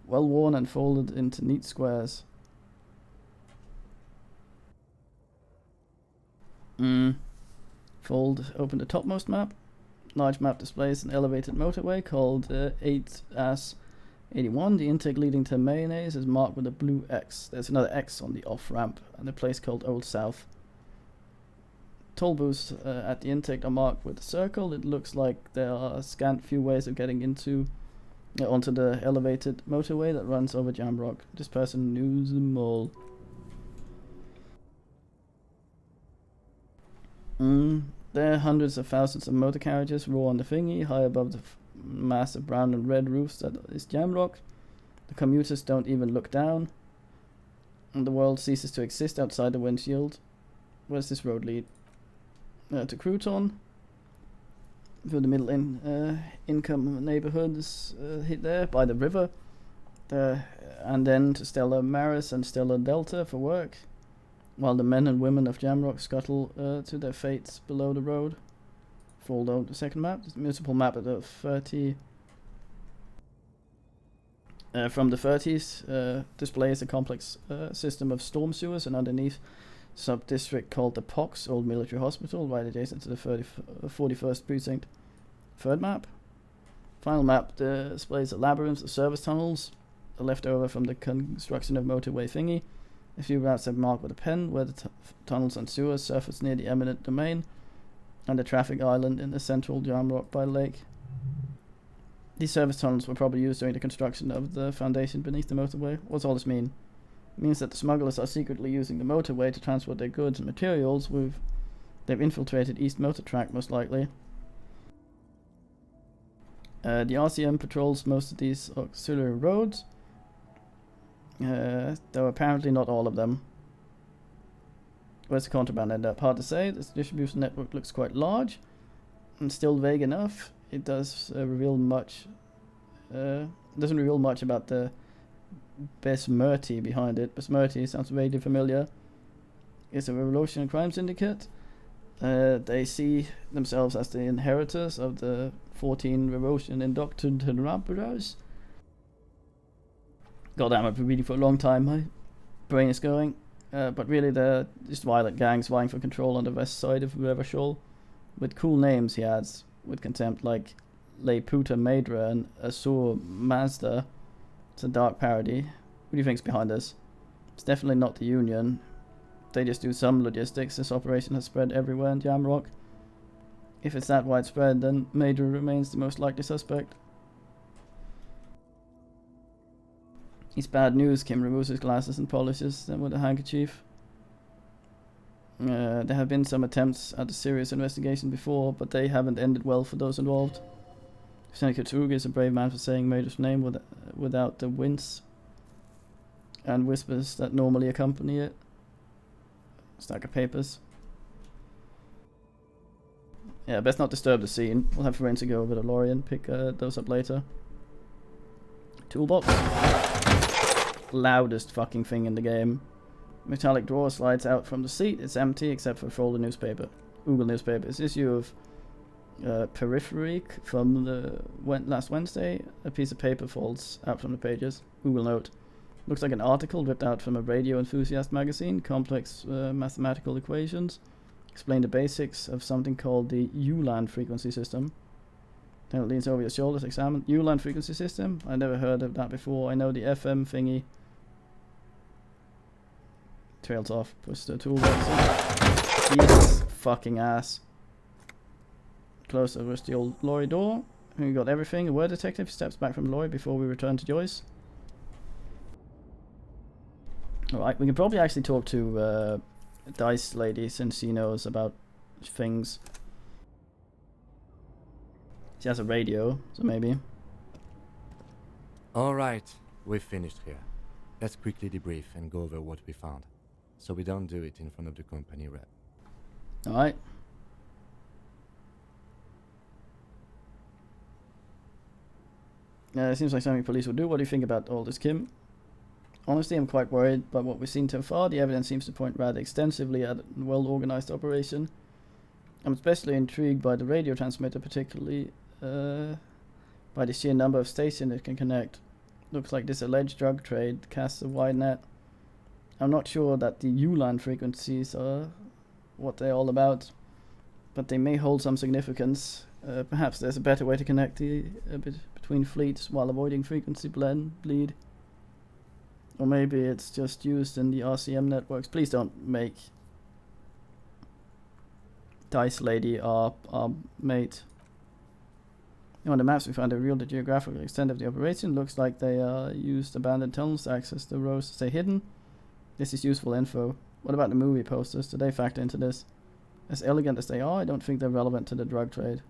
Well worn and folded into neat squares. Fold open the topmost map. Large map displays an elevated motorway called 8S81. The intake leading to Mayonnaise is marked with a blue X. There's another X on the off-ramp and a place called Old South. Toll booths at the intake are marked with a circle. It looks like there are a scant few ways of getting onto the elevated motorway that runs over Jamrock. This person knows them all. There are hundreds of thousands of motor carriages roar on the thingy, high above the massive brown and red roofs that is Jamrock. The commuters don't even look down, and the world ceases to exist outside the windshield. Where does this road lead? To Crouton. Through the middle income neighborhoods hit there by the river. And then to Stella Maris and Stella Delta for work, while the men and women of Jamrock scuttle to their fates below the road. Fold out the second map. This municipal map of the 30 from the 30s displays a complex system of storm sewers, and underneath sub-district called the POX, Old Military Hospital, right adjacent to the 41st Precinct. Third map. Final map displays a labyrinth of service tunnels, left over from the construction of motorway thingy. A few routes have marked with a pen where the tunnels and sewers surface near the eminent domain and the traffic island in the central Jamrock by the lake. These service tunnels were probably used during the construction of the foundation beneath the motorway. What's all this mean? It means that the smugglers are secretly using the motorway to transport their goods and materials. They've infiltrated East Motor Track, most likely. The RCM patrols most of these auxiliary roads, though apparently not all of them. Where's the contraband end up? Hard to say. This distribution network looks quite large and still vague enough. It does reveal much. Doesn't reveal much about the Besmerti behind it. Besmerti sounds vaguely familiar. It's a revolutionary crime syndicate. They see themselves as the inheritors of the 14 revolution indoctrinators. God damn, I've been reading for a long time. My brain is going. But really, they're just violent gangs vying for control on the west side of River Shoal. With cool names, he adds, with contempt, like Le Puta Madra and Asur Mazda. It's a dark parody. Who do you think's behind this? It's definitely not the Union. They just do some logistics. This operation has spread everywhere in Jamrock. If it's that widespread, then Madra remains the most likely suspect. It's bad news. Kim removes his glasses and polishes them with a handkerchief. There have been some attempts at a serious investigation before, but they haven't ended well for those involved. Senator Tsurugi is a brave man for saying Madra's name without the wince and whispers that normally accompany it. Stack of papers. Yeah, best not disturb the scene. We'll have Forensic go over to Lorien, pick those up later. Toolbox. loudest fucking thing in the game. Metallic drawer slides out from the seat. It's empty except for a folded newspaper. Google newspaper. It's issue of Periphery from the last Wednesday. A piece of paper falls out from the pages. Google note. Looks like an article ripped out from a radio enthusiast magazine. Complex mathematical equations explain the basics of something called the ULAN frequency system. Then it leans over your shoulders. Examine ULAN frequency system. I never heard of that before. I know the FM thingy. Trails off. Push the toolbox. Jesus fucking ass. Close the rusty old lorry door. We got everything. A word detective steps back from the lorry before we return to Joyce. Alright, we can probably actually talk to Dice Lady since she knows about things. She has a radio, so maybe.
Alright, we've finished here. Let's quickly debrief and go over what we found, so we don't do it in front of the company rep.
Alright. It seems like something police would do. What do you think about all this, Kim? Honestly, I'm quite worried about what we've seen so far. The evidence seems to point rather extensively at a well-organized operation. I'm especially intrigued by the radio transmitter, particularly by the sheer number of stations it can connect. Looks like this alleged drug trade casts a wide net. I'm not sure that the ULAN frequencies are what they're all about, but they may hold some significance. Perhaps there's a better way to connect between fleets while avoiding frequency bleed. Or maybe it's just used in the RCM networks. Please don't make Dice Lady our mate. On the maps we found a real geographical extent of the operation. Looks like they used abandoned tunnels to access the roads to stay hidden. This is useful info. What about the movie posters? Do they factor into this? As elegant as they are, I don't think they're relevant to the drug trade.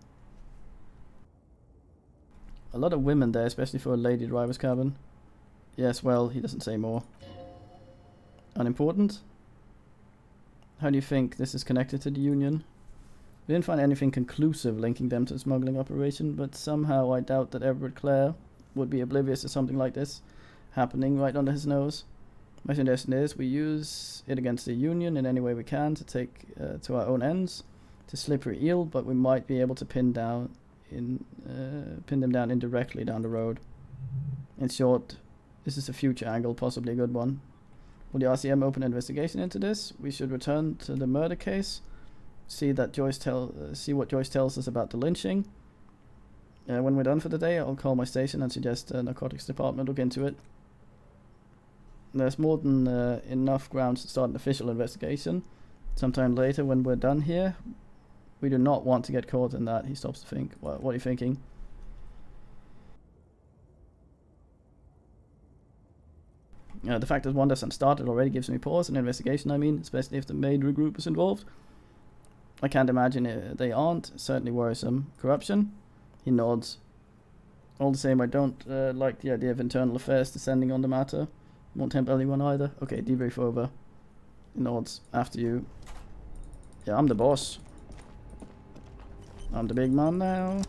A lot of women there, especially for a lady driver's cabin. Yes, well, he doesn't say more. Unimportant? How do you think this is connected to the Union? We didn't find anything conclusive linking them to the smuggling operation, but somehow I doubt that Everett Clare would be oblivious to something like this happening right under his nose. My suggestion is we use it against the Union in any way we can to take to our own ends. It's a slippery eel, but we might be able to pin them down indirectly down the road. In short, this is a future angle, possibly a good one. Will the RCM open an investigation into this? We should return to the murder case, see what Joyce tells us about the lynching. When we're done for the day, I'll call my station and suggest the narcotics department look into it. There's more than enough grounds to start an official investigation. Sometime later, when we're done here, we do not want to get caught in that. He stops to think. What are you thinking? The fact that one doesn't start it already gives me pause. An investigation, I mean, especially if the Maidra group is involved. I can't imagine they aren't. Certainly worrisome. Corruption? He nods. All the same, I don't like the idea of internal affairs descending on the matter. Won't tempt anyone either. Okay, debrief over. He nods. After you. Yeah, I'm the boss. I'm the big man now.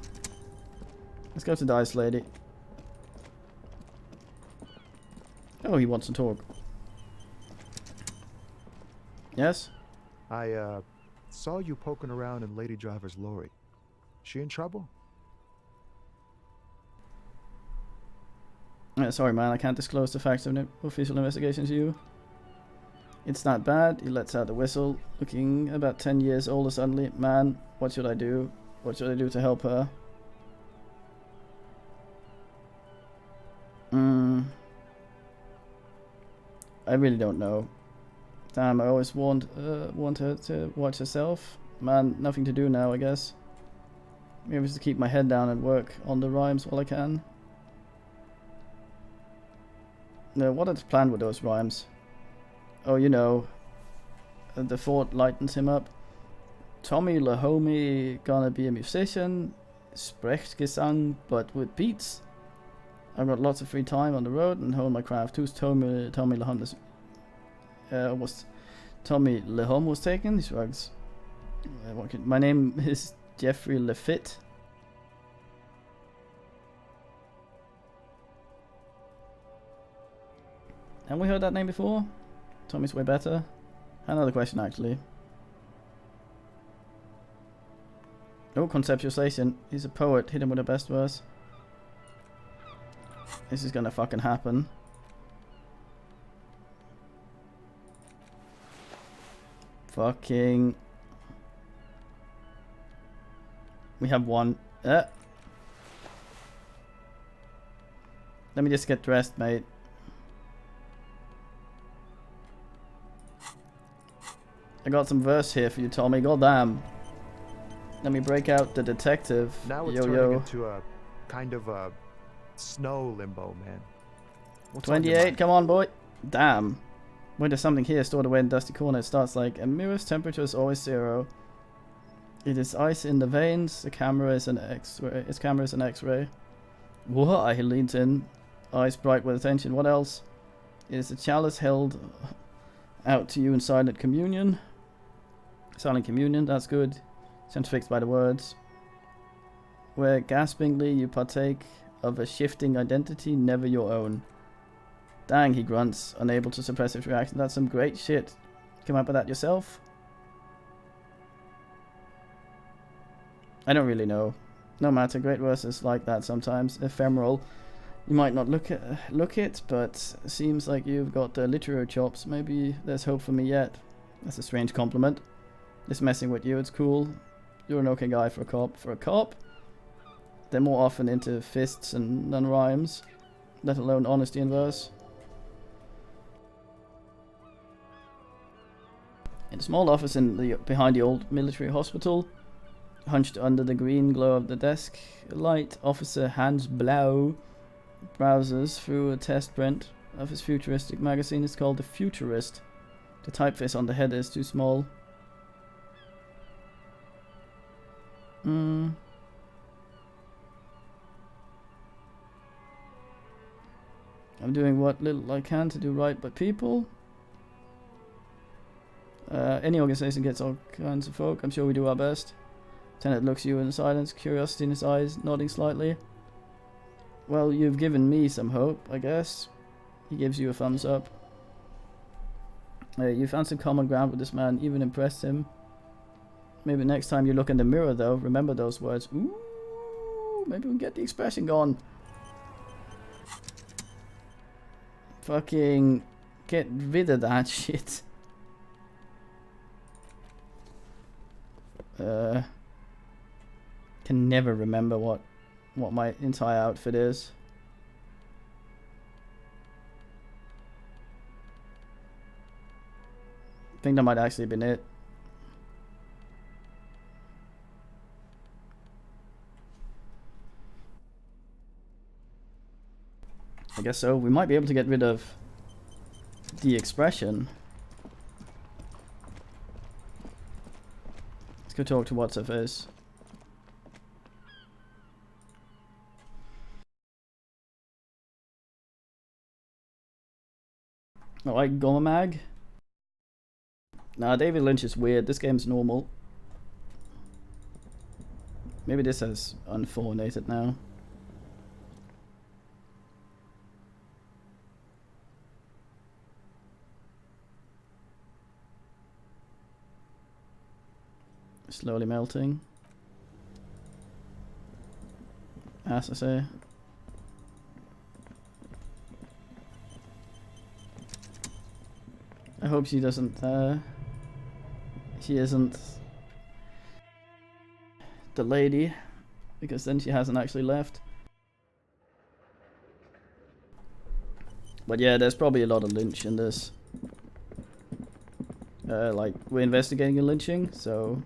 Let's go to Dice Lady. Oh, he wants to talk. Yes?
I saw you poking around in Lady Driver's lorry. She in trouble?
Sorry, man, I can't disclose the facts of the official investigation to you. It's not bad. He lets out the whistle, looking about 10 years older suddenly. Man, what should I do? What should I do to help her? I really don't know. Damn, I always want her to watch herself. Man, nothing to do now, I guess. Maybe just to keep my head down and work on the rhymes while I can. No, what is planned with those rhymes? Oh, you know, the thought lightens him up. Tommy Lahomey gonna be a musician, Sprechgesang, but with beats. I've got lots of free time on the road and hone my craft. Who's Tommy Lahom? Was Tommy Lahom was taken? He shrugs. My name is Jeffrey Lafitte. Have we heard that name before? Tommy's way better. Another question actually. Oh, conceptualization. He's a poet. Hit him with the best verse. This is gonna fucking happen. Fucking. We have one. Let me just get dressed, mate. I got some verse here for you, Tommy. Goddamn. Let me break out the detective.
Now it's turning into a kind of a snow limbo, man. What's on your
28,
mind?
come on, boy. Damn. Wait, there's something here stored away in dusty corner. It starts like a mirror's temperature is always 0. It is ice in the veins. The camera is an X-ray. Its camera is an X-ray. What? He leans in, eyes bright with attention. What else? It is a chalice held out to you in silent communion. Silent communion. That's good. Transfixed by the words. Where gaspingly you partake of a shifting identity, never your own. Dang, he grunts, unable to suppress his reaction. That's some great shit. Come up with that yourself? I don't really know. No matter, great verses like that sometimes. Ephemeral. You might not look it, but seems like you've got the literary chops. Maybe there's hope for me yet. That's a strange compliment. Just messing with you, it's cool. You're an okay guy for a cop. For a cop? They're more often into fists and non-rhymes, let alone honesty in verse. In a small office behind the old military hospital, hunched under the green glow of the desk light, Officer Hans Blau browses through a test print of his futuristic magazine. It's called The Futurist. The typeface on the head is too small. I'm doing what little I can to do right by people. Any organization gets all kinds of folk. I'm sure we do our best. Lieutenant looks you in silence, curiosity in his eyes, nodding slightly. Well, you've given me some hope, I guess. He gives you a thumbs up. You found some common ground with this man, even impressed him. Maybe next time you look in the mirror, though, remember those words. Ooh, maybe we can get the expression gone. Fucking get rid of that shit. Can never remember what my entire outfit is. I think that might actually have been it. I guess so. We might be able to get rid of the expression. Let's go talk to What's Her Face. Oh, I Goma Mag? Nah, David Lynch is weird. This game's normal. Maybe this has unfornated now. Slowly melting. As I say. I hope she doesn't, she isn't the lady, because then she hasn't actually left. But yeah, there's probably a lot of lynch in this. Like, we're investigating a lynching, so...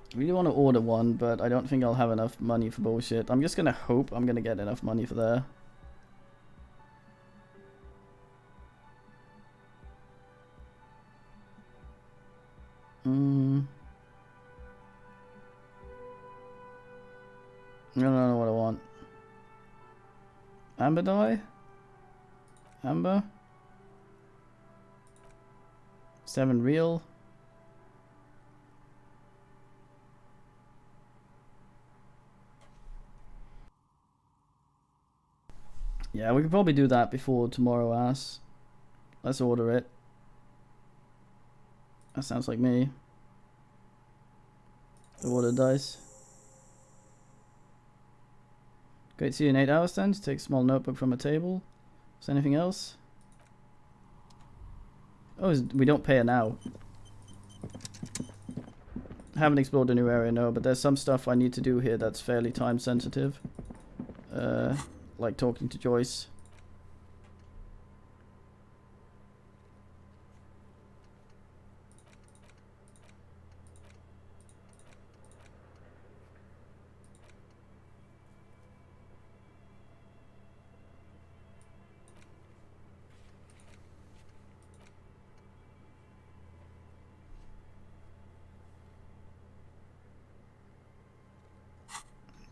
I really want to order one, but I don't think I'll have enough money for bullshit. I'm just gonna hope I'm gonna get enough money for there. I don't know what I want. Amber dye? Amber? 7 real. Yeah, we could probably do that before tomorrow, ass. Let's order it. That sounds like me. The order dice. Great to see you in 8 hours then. To take a small notebook from a table. Is there anything else? Oh, we don't pay it now. I haven't explored the new area, no, but there's some stuff I need to do here that's fairly time sensitive. Like talking to Joyce.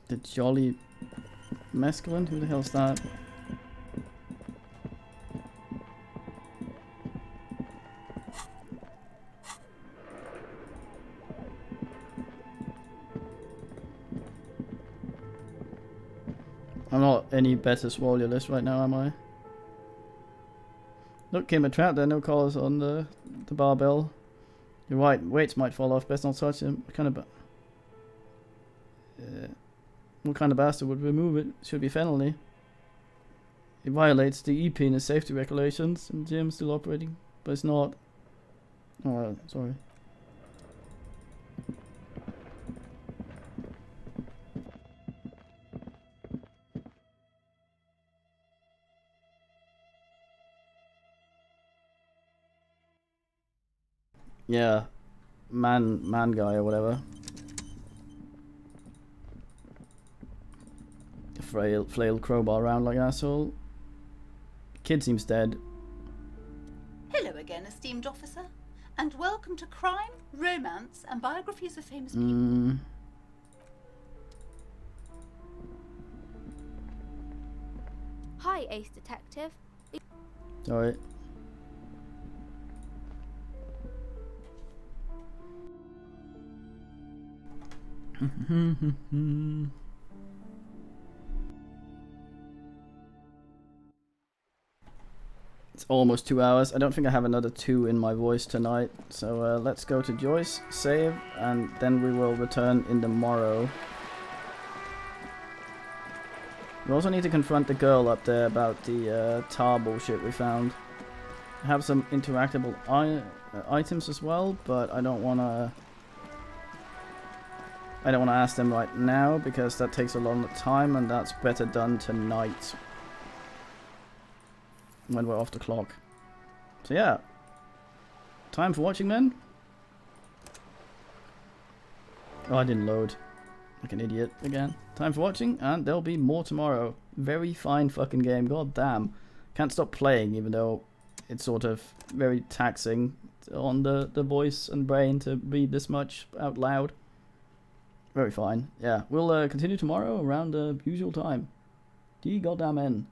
The Jolly Mescaline? Who the hell's that? I'm not any better swallow your list right now, am I? Look, came a trap there, no collars on the barbell. You're right, weights might fall off, best not touch them. What kind of bastard would remove it? Should be felony. It violates the e-penis safety regulations, and the gym's still operating, but it's not. Oh, sorry. Yeah, man guy or whatever. Flail crowbar around like asshole. Kid seems dead.
Hello again, esteemed officer, and welcome to Crime, Romance, and Biographies of Famous People.
Hi, Ace Detective.
Sorry. It's almost 2 hours. I don't think I have another 2 in my voice tonight. So let's go to Joyce, save, and then we will return in the morrow. We also need to confront the girl up there about the tar bullshit we found. I have some interactable items as well, but I don't want to ask them right now because that takes a long time, and that's better done tonight when we're off the clock. So yeah, time for watching then. Oh, I didn't load like an idiot again. Time for watching, and there'll be more tomorrow. Very fine fucking game, god damn. Can't stop playing even though it's sort of very taxing on the voice and brain to read this much out loud. Very fine. Yeah, we'll continue tomorrow around the usual time. D goddamn N.